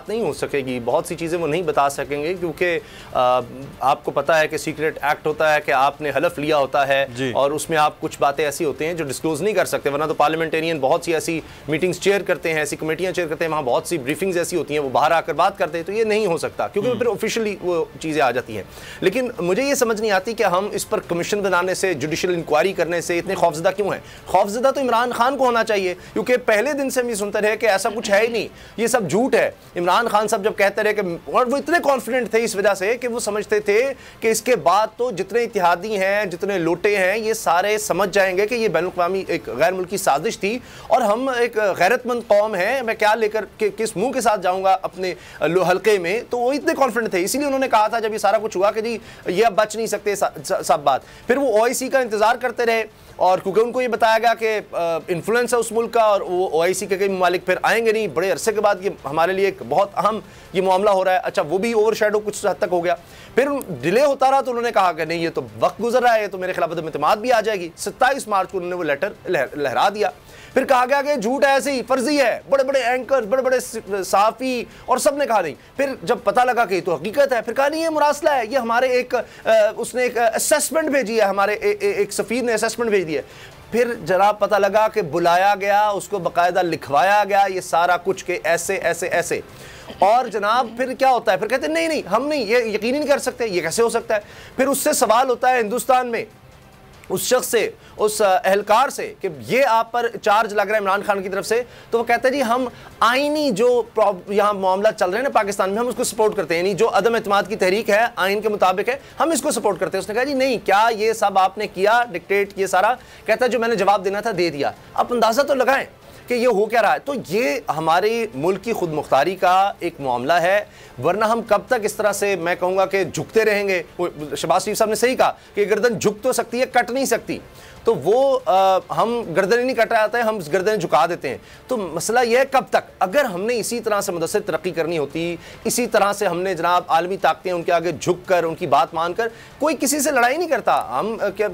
नहीं हो सकेगी। बहुत सी चीज़ें वो नहीं बता सकेंगे, क्योंकि आपको पता है कि सीक्रेट एक्ट होता है कि आपने हलफ लिया होता है और उसमें आप कुछ बातें ऐसी होती हैं जो डिस्क्लोज नहीं कर सकते। वरना तो पार्लियामेंटेरियन बहुत सी ऐसी मीटिंग्स चेयर करते हैं, ऐसी कमेटियाँ चेयर करते हैं, वहाँ बहुत सी ब्रीफिंग्स ऐसी होती हैं, वो बाहर आकर बात करते हैं। तो ये नहीं हो सकता, क्योंकि फिर ऑफिशियली वो चीज़ें आ जाती हैं। लेकिन मुझे ये समझ नहीं आती कि हम इस पर कमीशन बनाने से, जुडिशल इंक्वायरी करने से इतने खौफजदा क्यों हैं। खौफजदा तो इमरान खान को होना चाहिए, क्योंकि पहले दिन से हम ये सुनते रहे कि ऐसा कुछ है ही नहीं, ये सब झूठ है। इमरान खान साहब जब कहते रहे कि, और वो इतने कॉन्फिडेंट थे इस वजह से कि वो समझते थे कि इसके बाद तो जितने इत्तेहादी हैं, जितने लोटे हैं, ये सारे समझ जाएंगे कि ये बैनुल-अक़वामी एक गैर मुल्की साजिश थी और हम एक गैरतमंद कौम है, मैं क्या लेकर किस मुंह के साथ जाऊंगा अपने हल्के में। तो वो इतने कॉन्फिडेंट थे, इसीलिए उन्होंने कहा था जब ये सारा कुछ हुआ कि जी ये अब बच नहीं सकते सब बात। फिर वो OIC का इंतजार करते रहे, और क्योंकि उनको ये बताया गया कि इन्फ्लुएंस है उस मुल्क का और वो OIC के कई ममालिक फिर आएंगे नहीं, बड़े अरसे के बाद ये हमारे लिए एक बहुत अहम ये मामला हो रहा है। अच्छा, वो भी ओवरशैडो कुछ हद तक हो गया। फिर डिले होता रहा तो उन्होंने कहा कि नहीं, ये तो वक्त गुजर रहा है, ये तो मेरे खिलाफ इत्तेमाद भी आ जाएगी। 27 मार्च को उन्होंने वो लेटर लहरा दिया। फिर कहा गया कि झूठ ऐसे ही फर्जी है, बड़े बड़े एंकर, बड़े बड़े सहाफ़ी और सब ने कहा नहीं। फिर जब पता लगा कि तो हकीकत है, फिर कहा नहीं ये मुरासला है, ये हमारे एक उसने एक असेसमेंट भेजी है, हमारे एक सफ़ीर ने असेसमेंट भेज दी है। फिर जनाब पता लगा कि बुलाया गया, उसको बाकायदा लिखवाया गया ये सारा कुछ के ऐसे ऐसे ऐसे। और जनाब फिर क्या होता है, फिर कहते हैं नहीं हम नहीं, ये यकीन नहीं कर सकते, ये कैसे हो सकता है। फिर उससे सवाल होता है हिंदुस्तान में उस शख्स से, उस एहलकार से कि ये आप पर चार्ज लग रहा है इमरान खान की तरफ से। तो वो कहते हैं जी हम आईनी जो यहाँ मामला चल रहे हैं ना पाकिस्तान में, हम उसको सपोर्ट करते हैं, यानी जो अदम एतमाद की तहरीक है आइन के मुताबिक है, हम इसको सपोर्ट करते हैं। उसने कहा जी नहीं, क्या ये सब आपने किया डिक्टेट, ये सारा। कहता है जो मैंने जवाब देना था दे दिया, आप अंदाज़ा तो लगाएं कि ये हो क्या रहा है। तो ये हमारे मुल्क की खुद मुख्तारी का एक मामला है, वरना हम कब तक इस तरह से, मैं कहूँगा कि झुकते रहेंगे। शहबाज शरीफ साहब ने सही कहा कि गर्दन झुक तो सकती है, कट नहीं सकती। तो वो हम गर्दन ही नहीं कट रहे, हम गर्दन झुका देते हैं। तो मसला यह है कब तक, अगर हमने इसी तरह से मुदस्सिर तरक्की करनी होती, इसी तरह से हमने जनाब आलमी ताकतें उनके आगे झुक कर, उनकी बात मानकर, कोई किसी से लड़ाई नहीं करता। हम क्या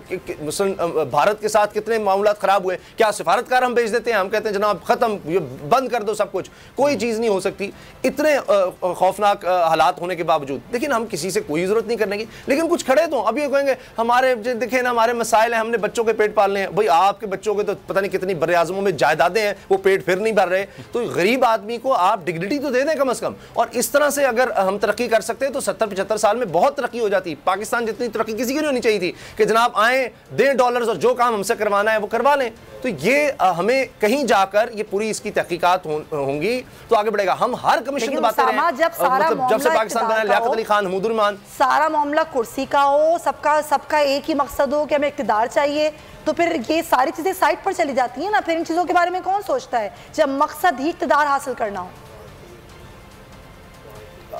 भारत के साथ कितने मामला ख़राब हुए, क्या सिफारतकार हम भेज देते हैं, हम कहते हैं जनाब ख़त्म, ये बंद कर दो सब कुछ, कोई चीज़ नहीं हो सकती, इतने खौफनाक हालात होने के बावजूद। लेकिन हम किसी से कोई ज़रूरत नहीं करने की। लेकिन कुछ खड़े तो अब ये कहेंगे हमारे देखें ना, हमारे मसाइल हैं, हमने बच्चों के पेट पालने हैं। भाई आपके बच्चों के तो पता नहीं कितनी बड़े आज़मों में जायदादें हैं, वो पेट फिर नहीं भर रहे। तो गरीब आदमी को आप डिग्निटी तो दे दें कम से कम। और इस तरह से अगर हम तरक्की कर सकते हैं तो 70-75 साल में बहुत तरक्की हो जाती। पाकिस्तान जितनी तरक्की किसी की नहीं होनी चाहिए थी कि जनाब आए, दें डॉलर्स और जो काम हमसे करवाना है वो करवा लें। तो ये हमें कहीं जाकर ये पूरी इसकी तहकीकात होंगी तो आगे बढ़ेगा। हम हर कमीशन की बात कर रहे हैं, जब से पाकिस्तान बना, लियाकत अली खान, महमूद रहमान, सारा मामला कुर्सी का हो, सबका एक ही मकसद हो कि हमें इक़्तिदार चाहिए, तो फिर ये सारी चीजें साइड पर चली जाती हैं ना। फिर इन चीजों के बारे में कौन सोचता है जब मकसद ही इक़्तिदार हासिल करना हो।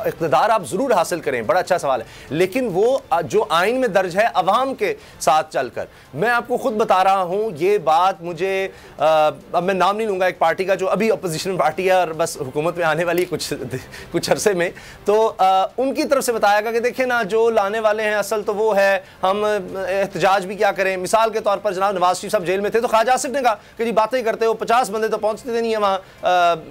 इक़्तिदार आप ज़रूर हासिल करें, बड़ा अच्छा सवाल है, लेकिन वो जो आइन में दर्ज है अवाम के साथ चलकर। मैं आपको खुद बता रहा हूँ ये बात, मुझे अब मैं नाम नहीं लूँगा एक पार्टी का जो अभी अपोजिशन पार्टी है और बस हुकूमत में आने वाली कुछ अरसे में, तो उनकी तरफ से बताया गया कि देखें ना, जो लाने वाले हैं असल तो वो है, हम एहतजाज भी क्या करें। मिसाल के तौर पर जनाब नवाज शरीफ साहब जेल में थे तो ख्वाजा आसिफ ने कहा कि जी बातें करते हो, 50 बंदे तो पहुँचते नहीं है वहाँ,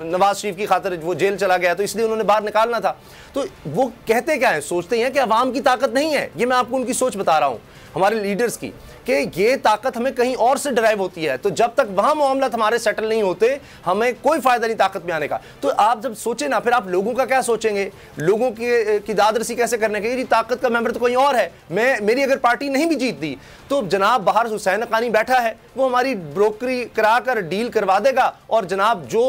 नवाज शरीफ की खातिर वो जेल चला गया तो इसलिए उन्होंने बाहर निकालना था। तो वो कहते क्या है, सोचते हैं कि अवाम की ताकत नहीं है। ये मैं आपको उनकी सोच बता रहा हूँ, हमारे लीडर्स की, कि ये ताकत हमें कहीं और से ड्राइव होती है। तो जब तक वहां मामला हमारे सेटल नहीं होते हमें कोई फायदा नहीं ताकत में आने का। तो आप जब सोचे ना, फिर आप लोगों का क्या सोचेंगे, लोगों की दादरसी कैसे करने की। ताकत का मेंबर तो कोई और है। मेरी अगर पार्टी नहीं भी जीतती तो जनाब बाहर हुसैन हक्कानी बैठा है, वो हमारी ब्रोकरी कराकर डील करवा देगा और जनाब जो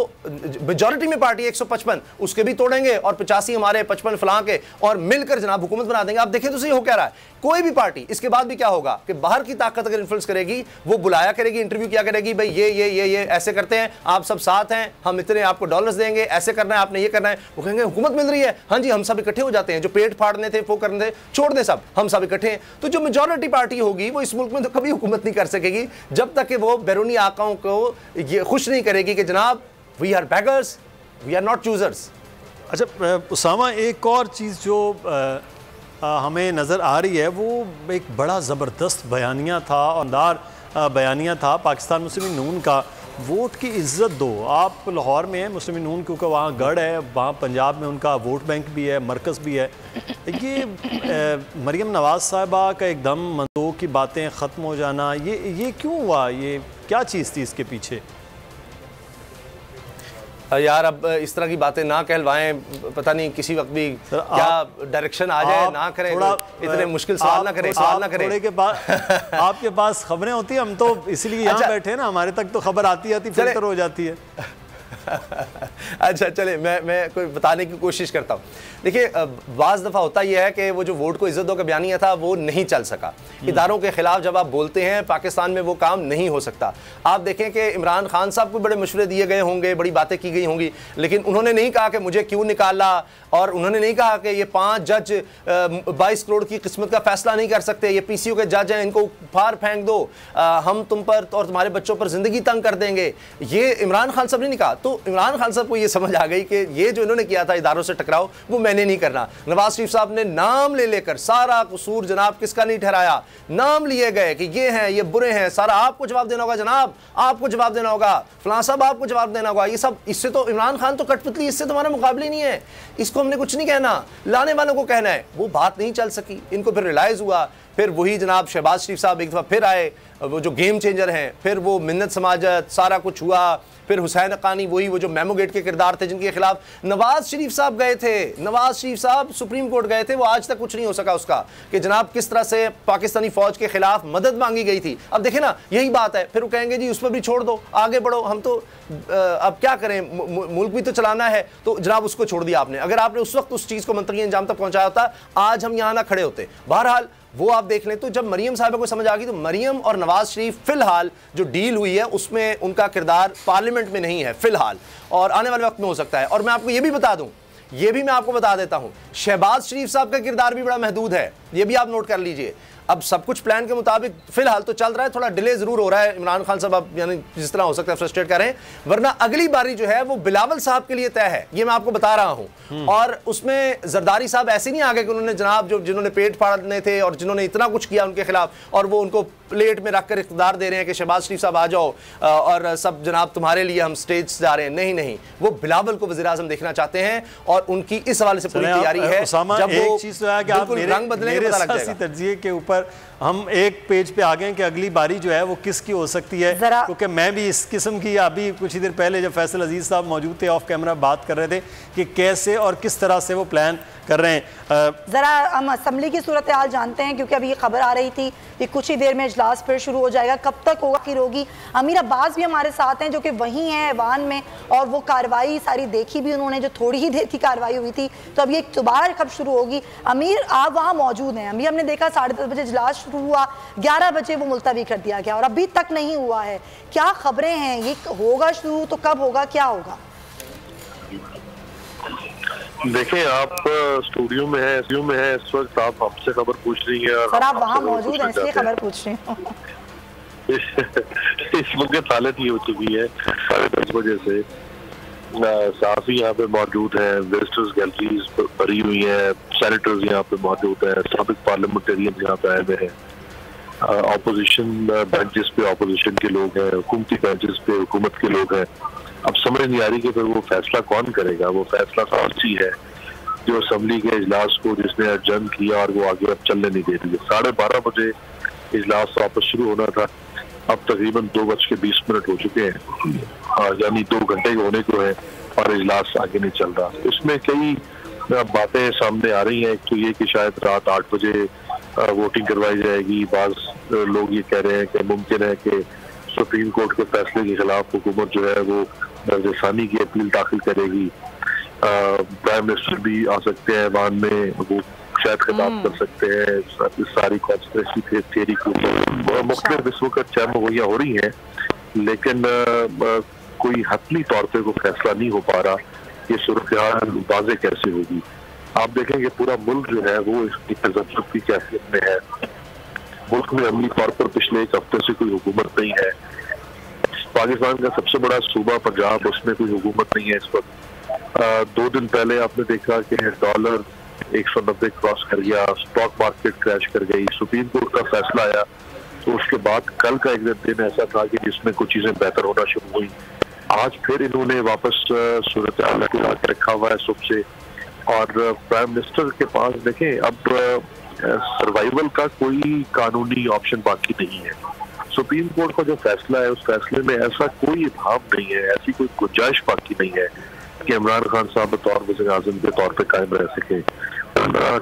मेजॉरिटी में पार्टी 155 उसके भी तोड़ेंगे और 85 हमारे वाले 55 फलां के और मिलकर जनाब हुकूमत बना देंगे। आप देखें तो सही हो क्या रहा है, कोई भी पार्टी इसके बाद भी क्या होगा कि बाहर की ताकत अगर इन्फ्लुएंस करेगी, वो बुलाया करेगी, इंटरव्यू किया करेगी, भाई ये ऐसे करते हैं, आप सब साथ हैं, हम इतने आपको डॉलर्स देंगे, ऐसे करना है, आपने ये करना है। वो कहेंगे हुकूमत मिल रही है, हाँ जी, हम सब इकट्ठे हो जाते हैं, जो पेट फाड़ने थे वो करने थे छोड़ दें, सब हम सब इकट्ठे हैं। तो जो मेजॉरिटी पार्टी होगी वो इस मुल्क में तो कभी हुकूमत नहीं कर सकेगी जब तक कि वो बैरूनी आकाओं को ये खुश नहीं करेगी कि जनाब we are beggars, we are not choosers. अच्छा उसामा, एक और चीज़ जो हमें नज़र आ रही है वो एक बड़ा ज़बरदस्त बयानिया था, औंदार बयानिया था पाकिस्तान मुस्लिम नून का, वोट की इज्जत दो। आप लाहौर में हैं मुस्लिम नून, क्योंकि वहाँ गढ़ है, वहाँ पंजाब में उनका वोट बैंक भी है, मरकज़ भी है। ये मरीम नवाज़ साहिबा का एकदम मंसूब की बातें ख़त्म हो जाना, ये क्यों हुआ? ये क्या चीज़ थी इसके पीछे? यार अब इस तरह की बातें ना कहलवाएं, पता नहीं किसी वक्त भी क्या डायरेक्शन आ जाए, ना करें, इतने मुश्किल सवाल ना करें, सवाल ना करें। के पास आपके पास खबरें होती हैं, हम तो इसलिए यहाँ बैठे ना, हमारे तक तो खबर आती फिल्टर हो जाती है। अच्छा चले, मैं कोई बताने की कोशिश करता हूँ। देखिए बाज़ दफ़ा होता यह है कि वो जो वोट को इज्जत दो का बयानिया था वो नहीं चल सका। इदारों के खिलाफ जब आप बोलते हैं पाकिस्तान में वो काम नहीं हो सकता। आप देखें कि इमरान खान साहब को बड़े मशवरे दिए गए होंगे, बड़ी बातें की गई होंगी, लेकिन उन्होंने नहीं कहा कि मुझे क्यों निकाला, और उन्होंने नहीं कहा कि ये 5 जज 22 करोड़ की किस्मत का फैसला नहीं कर सकते, ये PCO के जज हैं, इनको फाड़ फेंक दो, हम तुम पर और तुम्हारे बच्चों पर जिंदगी तंग कर देंगे। ये इमरान खान साहब ने नहीं कहा। तो इमरान खान साहब को ये समझ आ गई कि ये जो इन्होंने किया था इदारों से टकराव, वो मैंने नहीं करना। नवाज शरीफ साहब ने नाम ले लेकर सारा कसूर जनाब किसका नहीं ठहराया, नाम लिए गए कि ये हैं, ये बुरे हैं, सारा आपको जवाब देना होगा जनाब, आपको जवाब देना होगा, फलां साहब आपको जवाब देना होगा। ये सब, इससे तो इमरान खान तो कठपुतली, इससे तुम्हारा मुकाबले नहीं है, इसको हमने कुछ नहीं कहना, लाने वालों को कहना है। वो बात नहीं चल सकी, इनको फिर रियलाइज हुआ, फिर वही जनाब शहबाज शरीफ साहब एक दफ़ा फिर आए, वो जो गेम चेंजर हैं, फिर वो मिन्नत समाजत, सारा कुछ हुआ, फिर हुसैन हक्कानी वही वो जो मेमोगेट के किरदार थे जिनके खिलाफ नवाज शरीफ साहब गए थे, नवाज शरीफ साहब सुप्रीम कोर्ट गए थे, वो आज तक कुछ नहीं हो सका उसका कि जनाब किस तरह से पाकिस्तानी फौज के खिलाफ मदद मांगी गई थी। अब देखें ना, यही बात है, फिर वो कहेंगे जी उस पर भी छोड़ दो, आगे बढ़ो, हम तो अब क्या करें, मुल्क भी तो चलाना है। तो जनाब उसको छोड़ दिया आपने। अगर आपने उस वक्त उस चीज़ को मंतकी अंजाम तक पहुंचाया होता, आज हम यहाँ ना खड़े होते। बहरहाल वो आप देख लें। तो जब मरीम साहिबा को समझ आ गई, तो मरीम और नवाज शरीफ फिलहाल जो डील हुई है उसमें उनका किरदार पार्लियामेंट में नहीं है फिलहाल, और आने वाले वक्त में हो सकता है। और मैं आपको ये भी बता दूं, ये भी मैं आपको बता देता हूं, शहबाज शरीफ साहब का किरदार भी बड़ा महदूद है, ये भी आप नोट कर लीजिए। अब सब कुछ प्लान के मुताबिक फिलहाल तो चल रहा है, थोड़ा डिले जरूर हो रहा है। इमरान खान साहब अब यानी जिस तरह हो सकता है फ्रस्ट्रेट कर रहे हैं, वरना अगली बारी जो है वो बिलावल साहब के लिए तय है, ये मैं आपको बता रहा हूं। और उसमें जरदारी साहब ऐसे नहीं आ गए कि उन्होंने जनाब जो जिन्होंने पेट फाड़ने थे और जिन्होंने इतना कुछ किया उनके खिलाफ, और वो उनको प्लेट में रखकर इख्तिदार दे रहे हैं कि शहबाज शरीफ साहब आ जाओ और सब जनाब तुम्हारे लिए हम स्टेज से जा रहे हैं। नहीं नहीं, वो बिलावल को वज़ीर आज़म देखना चाहते हैं और उनकी इस हवाले से पूरी तैयारी है। जब वो चीज़ रंग बदलेंगे तरजीह के ऊपर हम एक पेज पे आ गए कि अगली बारी जो है वो किसकी हो सकती है, क्योंकि मैं भी इस किस्म की अभी कुछ ही देर पहले जब फैसल अजीज साहब मौजूद थे ऑफ कैमरा बात कर रहे थे कि कैसे और किस तरह से वो प्लान कर रहे हैं। ज़रा हम असम्बली की सूरत हाल जानते हैं, क्योंकि अभी ये खबर आ रही थी कि कुछ ही देर में इजलास फिर शुरू हो जाएगा, कब तक होगा कि होगी। अमीर अब्बास भी हमारे साथ हैं जो कि वहीं हैं ऐवान में, और वो कार्रवाई सारी देखी भी उन्होंने, जो थोड़ी ही देर की कार्रवाई हुई थी। तो अब ये दोबारा कब शुरू होगी? अमीर आप वहाँ मौजूद हैं, अभी हमने देखा 10:30 बजे इजलास शुरू हुआ, 11 बजे वो मुलतवी कर दिया गया और अभी तक नहीं हुआ है। क्या खबरें हैं, ये होगा शुरू तो कब होगा, क्या होगा? देखिए आप स्टूडियो में है इस वक्त, आप हमसे खबर पूछ रही हैं। सर आप वहाँ मौजूद हैं इसलिए खबर पूछ रही हूँ। इस वक्त हालत ये हो चुकी है 10:30 बजे से साफी यहाँ पे मौजूद हैं, विजिटर्स गैलरीज भरी हुई हैं, सेनेटर्स यहाँ पे मौजूद हैं, साबिक पार्लियामेंटेरियन यहाँ पे आए हुए हैं, ऑपोजिशन बेंचेस पे ऑपोजिशन के लोग हैं, हुकूमती बेंचेस पे हुकूमत के लोग हैं। अब समझ नहीं आ रही कि फिर वो फैसला कौन करेगा। वो फैसला सासी है जो असम्बली के इजलास को जिसने अर्जन किया और वो आगे अब चलने नहीं दे रही है। 12:30 बजे इजलास वापस शुरू होना था, अब तकरीबन 2:20 हो चुके हैं, यानी 2 घंटे होने को है और इजलास आगे नहीं चल रहा। इसमें कई बातें सामने आ रही हैं। एक तो ये कि शायद रात 8 बजे वोटिंग करवाई जाएगी। बाज लोग ये कह रहे हैं कि मुमकिन है कि सुप्रीम कोर्ट के फैसले के खिलाफ हुकूमत जो है वो दर्ज-ए-सानी की अपील दाखिल करेगी। प्राइम मिनिस्टर भी आ सकते हैं ऐवान में, वो शायद खिताब कर सकते हैं इस सारी कॉन्स्पिरेसी थियरी को। मुख्तलिफ इस वक्त चार मुहैया हो रही हैं, लेकिन कोई हतमी तौर पे कोई फैसला नहीं हो पा रहा। ये सूरत हाल वाज़ेह कैसे होगी? आप देखेंगे पूरा मुल्क जो है वो इसकी तजब्जुब की कैफियत में है। मुल्क में अमली तौर पर पिछले एक हफ्ते से कोई हुकूमत नहीं है। पाकिस्तान का सबसे बड़ा सूबा पंजाब, उसमें कोई हुकूमत नहीं है इस वक्त। 2 दिन पहले आपने देखा कि डॉलर 190 क्रॉस कर गया, स्टॉक मार्केट क्रैश कर गई, सुप्रीम कोर्ट का फैसला आया, तो उसके बाद कल का एक दिन ऐसा था कि जिसमें कुछ चीजें बेहतर होना शुरू हुई। आज फिर इन्होंने वापस सूरत हाल को आके रखा हुआ है सुबह से, और प्राइम मिनिस्टर के पास देखें अब सर्वाइवल का कोई कानूनी ऑप्शन बाकी नहीं है। सुप्रीम कोर्ट का जो फैसला है उस फैसले में ऐसा कोई इबाम नहीं है, ऐसी कोई गुंजाइश बाकी नहीं है कि इमरान खान साहब बतौर वज़ीर आज़म के तौर पे कायम रह सके।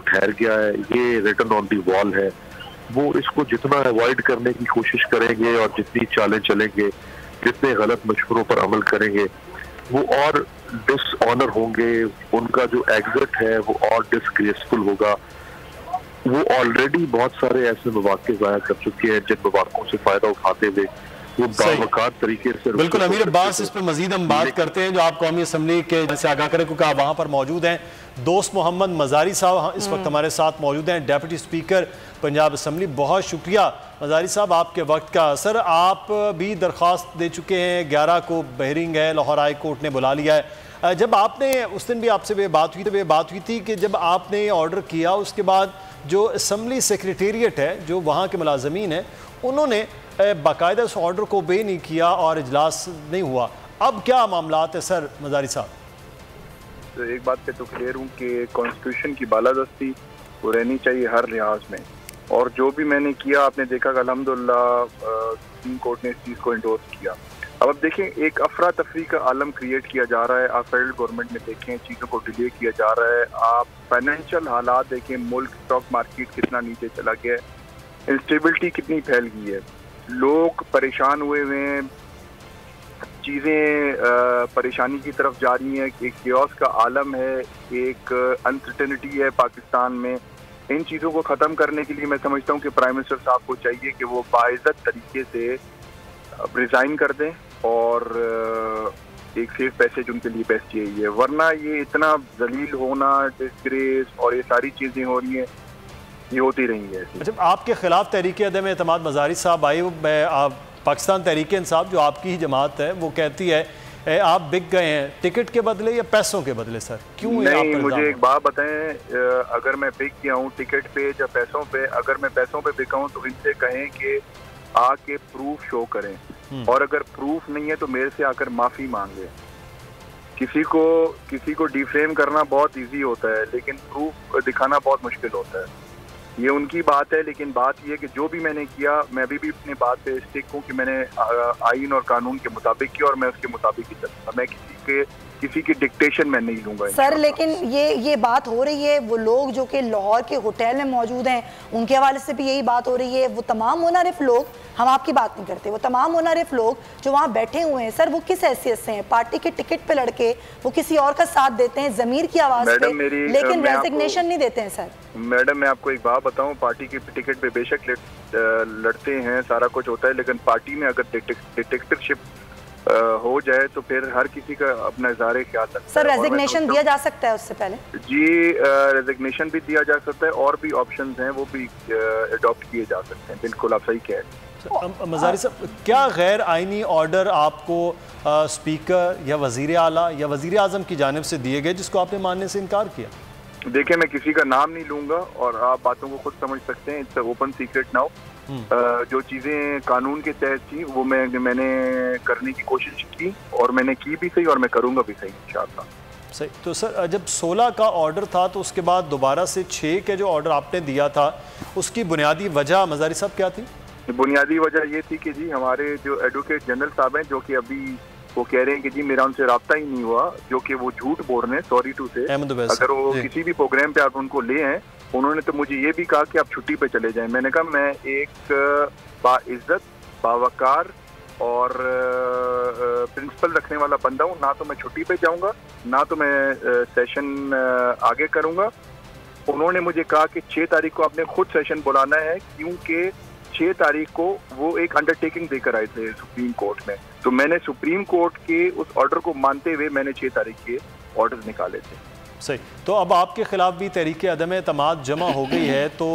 ठहर गया है, ये रिटर्न ऑन दी वॉल है। वो इसको जितना अवॉइड करने की कोशिश करेंगे और जितनी चालें चलेंगे, जितने गलत मशवरों पर अमल करेंगे, वो और डिसऑनर होंगे। उनका जो एग्जिट है वो और डिसग्रेसफुल होगा। वो ऑलरेडी बहुत सारे ऐसे मौके ज़ाया कर चुके हैं जिन मौकों से फायदा उठाते हुए वो बावकार तरीके से। बिल्कुल अमीर अब्बास, इस पर मजीद हम बात करते हैं जो आप कौमी असम्बली के जैसे आगाह करें, क्योंकि आप वहाँ पर मौजूद हैं। दोस्त मोहम्मद मजारी साहब इस वक्त हमारे साथ मौजूद हैं, डेप्यूटी स्पीकर पंजाब असम्बली। बहुत शुक्रिया मजारी साहब आपके वक्त का। सर, आप भी दरख्वास्त दे चुके हैं, 11 को बहरिंग है, लाहौर हाई कोर्ट ने बुला लिया है। जब आपने उस दिन भी आपसे बात हुई थी कि जब आपने ऑर्डर किया उसके बाद जो असम्बली सेक्रेटेरिएट है, जो वहाँ के मुलाजमीन हैं, उन्होंने बाकायदा उस ऑर्डर को ओबे नहीं किया और इजलास नहीं हुआ। अब क्या मामलात है सर मजारी साहब? तो एक बात पे तो क्लियर हूँ कि कॉन्स्टिट्यूशन की बालादस्ती वो रहनी चाहिए हर लिहाज में, और जो भी मैंने किया आपने देखा कि अल्हम्दुलिल्लाह सुप्रीम कोर्ट ने इस चीज़ को इंडोर्स किया। अब देखें, एक अफरा तफरी का आलम क्रिएट किया जा रहा है। आप फेडरल गवर्नमेंट में देखें, चीज़ों को डिले किया जा रहा है। आप फाइनेंशियल हालात देखें, मुल्क स्टॉक मार्केट कितना नीचे चला गया है, इंस्टेबिलिटी कितनी फैल गई है, लोग परेशान हुए हैं, चीज़ें परेशानी की तरफ जा रही हैं, एक केओस का आलम है, एक अनसर्टेनिटी है पाकिस्तान में। इन चीज़ों को ख़त्म करने के लिए मैं समझता हूँ कि प्राइम मिनिस्टर साहब को चाहिए कि वो बाइज़्ज़त तरीके से रिज़ाइन कर दें और एक सेफ पैसेज उनके लिए बेस्ट यही है। वरना ये इतना जलील होना, डिस्ग्रेस और ये सारी चीज़ें हो रही हैं, ये होती रही है। अच्छा, आपके खिलाफ तहरीक अदम एतमाद मजारी साहब आई, पाकिस्तान तहरीक इंसाफ जो आपकी ही जमात है वो कहती है आप बिक गए हैं टिकट के बदले या पैसों के बदले। सर क्यों? नहीं, मुझे एक बात बताएं, अगर मैं बिक गया हूँ टिकट पे या पैसों पे, अगर मैं पैसों पे बिका हूँ तो इनसे कहें कि आके प्रूफ शो करें, और अगर प्रूफ नहीं है तो मेरे से आकर माफी मांगे। किसी को डिफेम करना बहुत इजी होता है, लेकिन प्रूफ दिखाना बहुत मुश्किल होता है। ये उनकी बात है, लेकिन बात ये है कि जो भी मैंने किया, मैं अभी भी अपनी बात पे स्टिक हूँ कि मैंने आईन और कानून के मुताबिक किया और मैं उसके मुताबिक ही चलूंगा। मैं किसी की डिक्टेशन में नहीं लूंगा सर। लेकिन ये बात हो रही है, वो लोग जो कि लाहौर के होटल में मौजूद हैं उनके हवाले से भी यही बात हो रही है। वो तमाम मुनारिफ लोग, हम आपकी बात नहीं करते, वो तमाम मुनारिफ लोग जो वहाँ बैठे हुए हैं सर, वो किस हैसियत से हैं? पार्टी के टिकट पे लड़के वो किसी और का साथ देते हैं ज़मीर की आवाज़ पे, लेकिन रेजिग्नेशन नहीं देते हैं। सर मैडम, मैं आपको एक बात बताऊं, पार्टी के टिकट पे बेशक लड़ते हैं, सारा कुछ होता है, लेकिन पार्टी में अगर डिक्टेटरशिप हो जाए तो फिर हर किसी का अपना इज़हार ख्याल रखता है। सर रेजिग्नेशन दिया जा सकता है उससे पहले? जी, रेजिग्नेशन भी दिया जा सकता है और भी ऑप्शंस हैं, वो भी अडॉप्ट किए जा सकते हैं। बिल्कुल आप सही कह रहे हैं। मजारी साहब, क्या गैर आइनी ऑर्डर आपको स्पीकर या वजीर आला या वजीर आजम की जानिब से दिए गए जिसको आपने मानने से इनकार किया? देखिए, मैं किसी का नाम नहीं लूंगा और आप बातों को खुद समझ सकते हैं। It's open secret now. जो चीज़ें कानून के तहत थी वो मैंने करने की कोशिश की, और मैंने की भी सही और मैं करूंगा भी सही इंशाअल्लाह। सही। तो सर, जब 16 का ऑर्डर था तो उसके बाद दोबारा से 6 के जो ऑर्डर आपने दिया था, उसकी बुनियादी वजह मजारी साहब क्या थी? बुनियादी वजह ये थी कि जी हमारे जो एडवोकेट जनरल साहब हैं, जो कि अभी वो कह रहे हैं कि जी मेरा उनसे रब्ता ही नहीं हुआ, जो कि वो झूठ बोल रहे हैं, सॉरी टू से। अगर वो किसी भी प्रोग्राम पे आप उनको ले हैं, उन्होंने तो मुझे ये भी कहा कि आप छुट्टी पे चले जाएं। मैंने कहा मैं एक बाइज्जत, बावकार और प्रिंसिपल रखने वाला बंदा हूँ। ना तो मैं छुट्टी पे जाऊंगा, ना तो मैं सेशन आगे करूंगा। उन्होंने मुझे कहा कि 6 तारीख को आपने खुद सेशन बुलाना है, क्योंकि 6 तारीख को वो एक अंडरटेकिंग देकर आए थे सुप्रीम कोर्ट में। तो मैंने सुप्रीम कोर्ट के उस ऑर्डर को मानते हुए मैंने 6 तारीख के ऑर्डर निकाले थे। सही। तो अब आपके खिलाफ भी तहरीक अदम एतमाद जमा हो गई है, तो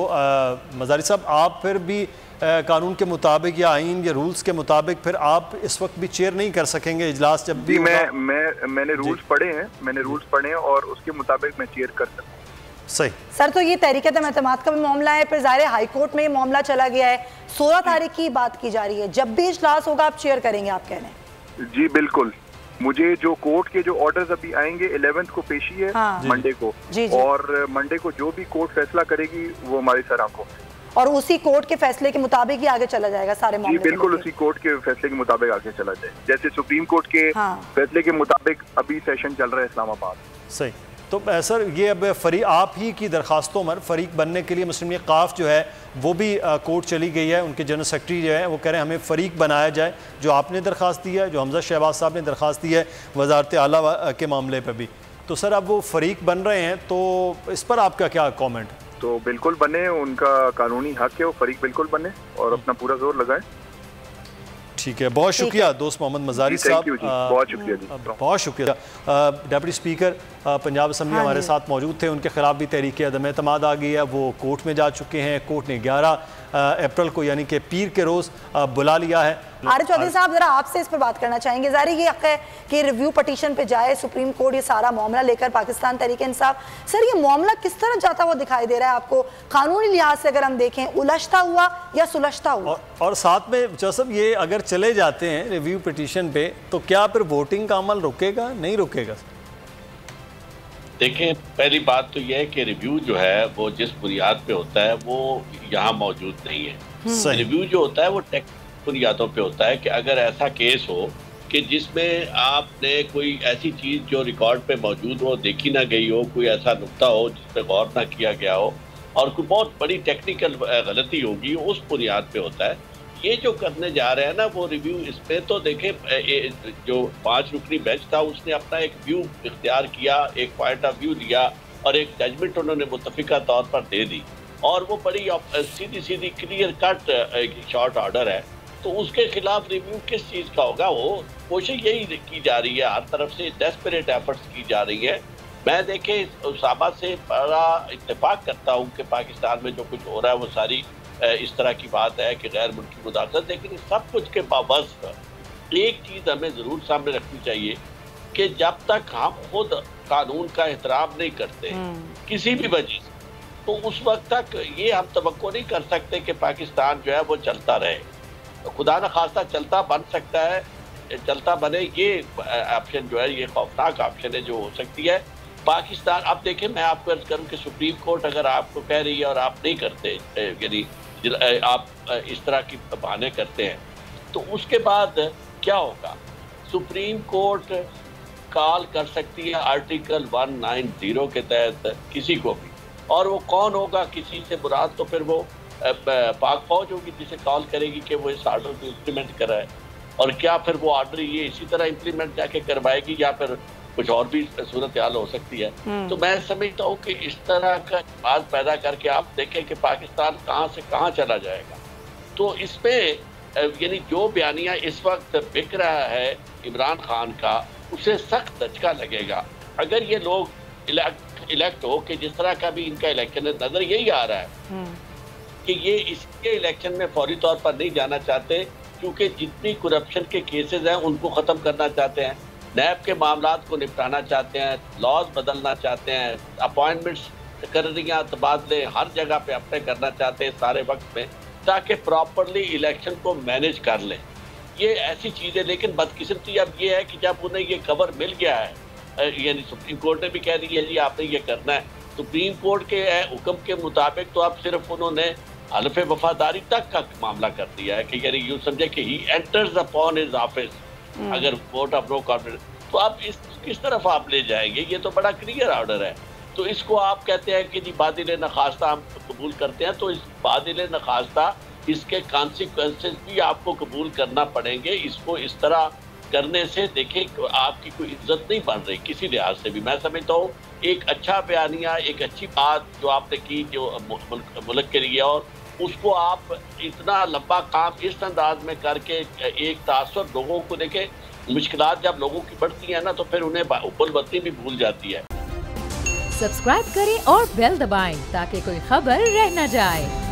मज़ारी साहब आप फिर भी कानून के मुताबिक या आइन या रूल्स के मुताबिक फिर आप इस वक्त भी चेयर नहीं कर सकेंगे इजलास जब भी? मैंने रूल्स पढ़े हैं, और उसके मुताबिक मैं चेयर कर सकता हूँ। सही सर, तो ये तहरीक अदम एतमाद का भी मामला है, फिर ज़ाहिर हाई कोर्ट में ये मामला चला गया है, 16 तारीख की बात की जा रही है, जब भी इजलास होगा आप चेयर करेंगे, आप कह रहे हैं? जी बिल्कुल। मुझे जो कोर्ट के जो ऑर्डर्स अभी आएंगे 11th को पेशी है, मंडे को, और मंडे को जो भी कोर्ट फैसला करेगी वो हमारी सर आंखों में, और उसी कोर्ट के फैसले के मुताबिक ही आगे चला जाएगा सारे मामले? जी बिल्कुल, उसी कोर्ट के फैसले के मुताबिक आगे चला जाए, जैसे सुप्रीम कोर्ट के फैसले के मुताबिक अभी सेशन चल रहा है इस्लामाबाद। सही। तो सर, ये अब आप ही की दरखास्तों पर फरीक बनने के लिए मुस्लिम लीग काफ जो है वो भी कोर्ट चली गई है, उनके जनरल सेक्रेटरी जो है वो कह रहे हैं हमें फरीक बनाया जाए, जो आपने दरख्वास्त दी है, जो हमजा शहबाज साहब ने दरख्वास्त दी है वजारत आला के मामले पर भी। तो सर अब वो फरीक बन रहे हैं, तो इस पर आपका क्या कॉमेंट? तो बिल्कुल बने, उनका कानूनी हक है, वो फरीक बिल्कुल बने और अपना पूरा जोर लगाए। ठीक है, बहुत शुक्रिया दोस्त मोहम्मद मज़ारी साहब, बहुत शुक्रिया जी, बहुत शुक्रिया। डिप्टी स्पीकर पंजाब असम्बली हमारे साथ मौजूद थे, उनके खिलाफ भी तहरीक अदम एतमाद आ गई है, वो कोर्ट में जा चुके हैं। कोर्ट ने 11 अप्रैल को यानी कि पीर के रोज़ बुला लिया है। आरिफ चौधरी साहब, जरा आपसे इस पर बात करना चाहेंगे। ज़ाहिर ये हक़ है कि रिव्यू पटिशन पे जाए सुप्रीम कोर्ट, ये सारा मामला लेकर पाकिस्तान तहरीक इंसाफ। सर, ये मामला किस तरह जाता हुआ दिखाई दे रहा है आपको कानूनी लिहाज से, अगर हम देखें उलझता हुआ या सुलझता हुआ? और साथ में जोसफ, ये अगर चले जाते हैं रिव्यू पटिशन पे, तो क्या फिर वोटिंग का अमल रुकेगा, नहीं रुकेगा? देखें, पहली बात तो यह है कि रिव्यू जो है वो जिस बुनियाद पे होता है वो यहाँ मौजूद नहीं है। रिव्यू जो होता है वो टेक्निकल बुनियादों पे होता है कि अगर ऐसा केस हो कि जिसमें आपने कोई ऐसी चीज़ जो रिकॉर्ड पे मौजूद हो, देखी ना गई हो, कोई ऐसा नुक्ता हो जिस पे गौर ना किया गया हो और कोई बहुत बड़ी टेक्निकल गलती होगी, उस बुनियाद पे होता है। ये जो करने जा रहे हैं ना वो रिव्यू, इसमें तो देखें जो 5 रुकनी बेंच था उसने अपना एक व्यू इख्तियार किया, एक पॉइंट ऑफ व्यू दिया और एक जजमेंट उन्होंने मुत्तफिका तौर पर दे दी, और वो बड़ी सीधी क्लियर कट शॉर्ट ऑर्डर है। तो उसके खिलाफ रिव्यू किस चीज़ का होगा? वो कोशिश यही की जा रही है, हर तरफ से डेस्परेट एफर्ट्स की जा रही है। मैं देखें उसामा से बड़ा इत्तेफाक करता हूँ कि पाकिस्तान में जो कुछ हो रहा है वो सारी इस तरह की बात है कि गैर मुल्की मुदाखलत, लेकिन सब कुछ के बावजूद एक चीज़ हमें ज़रूर सामने रखनी चाहिए कि जब तक हम खुद कानून का एहतराम नहीं करते किसी भी वजह से, तो उस वक्त तक ये हम तवक्को नहीं कर सकते कि पाकिस्तान जो है वो चलता रहे। तो खुदा न खास्ता चलता बन सकता है, चलता बने, ये ऑप्शन जो है ये खौफनाक ऑप्शन है जो हो सकती है पाकिस्तान। अब देखें, मैं आपको अर्ज करूँ कि सुप्रीम कोर्ट अगर आपको कह रही है और आप नहीं करते, यानी आप इस तरह की बहाने करते हैं, तो उसके बाद क्या होगा? सुप्रीम कोर्ट कॉल कर सकती है आर्टिकल 190 के तहत किसी को भी, और वो कौन होगा किसी से मुराद, तो फिर वो पाक फौज होगी जिसे कॉल करेगी कि वो इस ऑर्डर को इम्प्लीमेंट कराए, और क्या फिर वो ऑर्डर ये इसी तरह इम्प्लीमेंट जाके करवाएगी या फिर कुछ और भी सूरत हाल हो सकती है। तो मैं समझता हूँ कि इस तरह का बात पैदा करके आप देखें कि पाकिस्तान कहाँ से कहाँ चला जाएगा। तो इसमें यानी जो बयानिया इस वक्त बिक रहा है इमरान खान का, उसे सख्त झटका लगेगा अगर ये लोग इलेक्ट हो, कि जिस तरह का भी इनका इलेक्शन है, नजर यही आ रहा है कि ये इसके इलेक्शन में फौरी तौर पर नहीं जाना चाहते, क्योंकि जितनी करप्शन के केसेस हैं उनको ख़त्म करना चाहते हैं, नैब के मामलात को निपटाना चाहते हैं, लॉज बदलना चाहते हैं, अपॉइंटमेंट्स तकर्रियाँ तबादले हर जगह पे अपने करना चाहते हैं सारे वक्त में, ताकि प्रॉपरली इलेक्शन को मैनेज कर लें। ये ऐसी चीज़ें, लेकिन बदकिस्मती अब ये है कि जब उन्हें ये खबर मिल गया है, यानी सुप्रीम कोर्ट ने भी कह दी है जी आपने ये करना है, सुप्रीम कोर्ट के हुक्म के मुताबिक तो अब सिर्फ उन्होंने हल्फ वफादारी तक का मामला कर दिया है कि यानी यूँ समझे कि he enters upon his office, अगर वोट ऑफ नो कॉन्फिडेंस, तो आप किस तरफ आप ले जाएंगे? ये तो बड़ा क्लियर ऑर्डर है। तो इसको आप कहते हैं कि जी बादिल नखास्ता हम कबूल करते हैं, तो इस बादिल नखास्ता इसके कॉन्सिक्वेंसेस भी आपको कबूल करना पड़ेंगे। इसको इस तरह करने से देखें आपकी कोई इज्जत नहीं बन रही किसी लिहाज से भी। मैं समझता हूँ एक अच्छा बयानिया, एक अच्छी बात जो आपने की जो मुल्क के लिए, और उसको आप इतना लंबा काम इस अंदाज में करके एक तासुर लोगों को देखें, मुश्किलात जब लोगों की बढ़ती है ना तो फिर उन्हें उपलब्धि भी भूल जाती है। सब्सक्राइब करें और बेल दबाएं ताकि कोई खबर रह न जाए।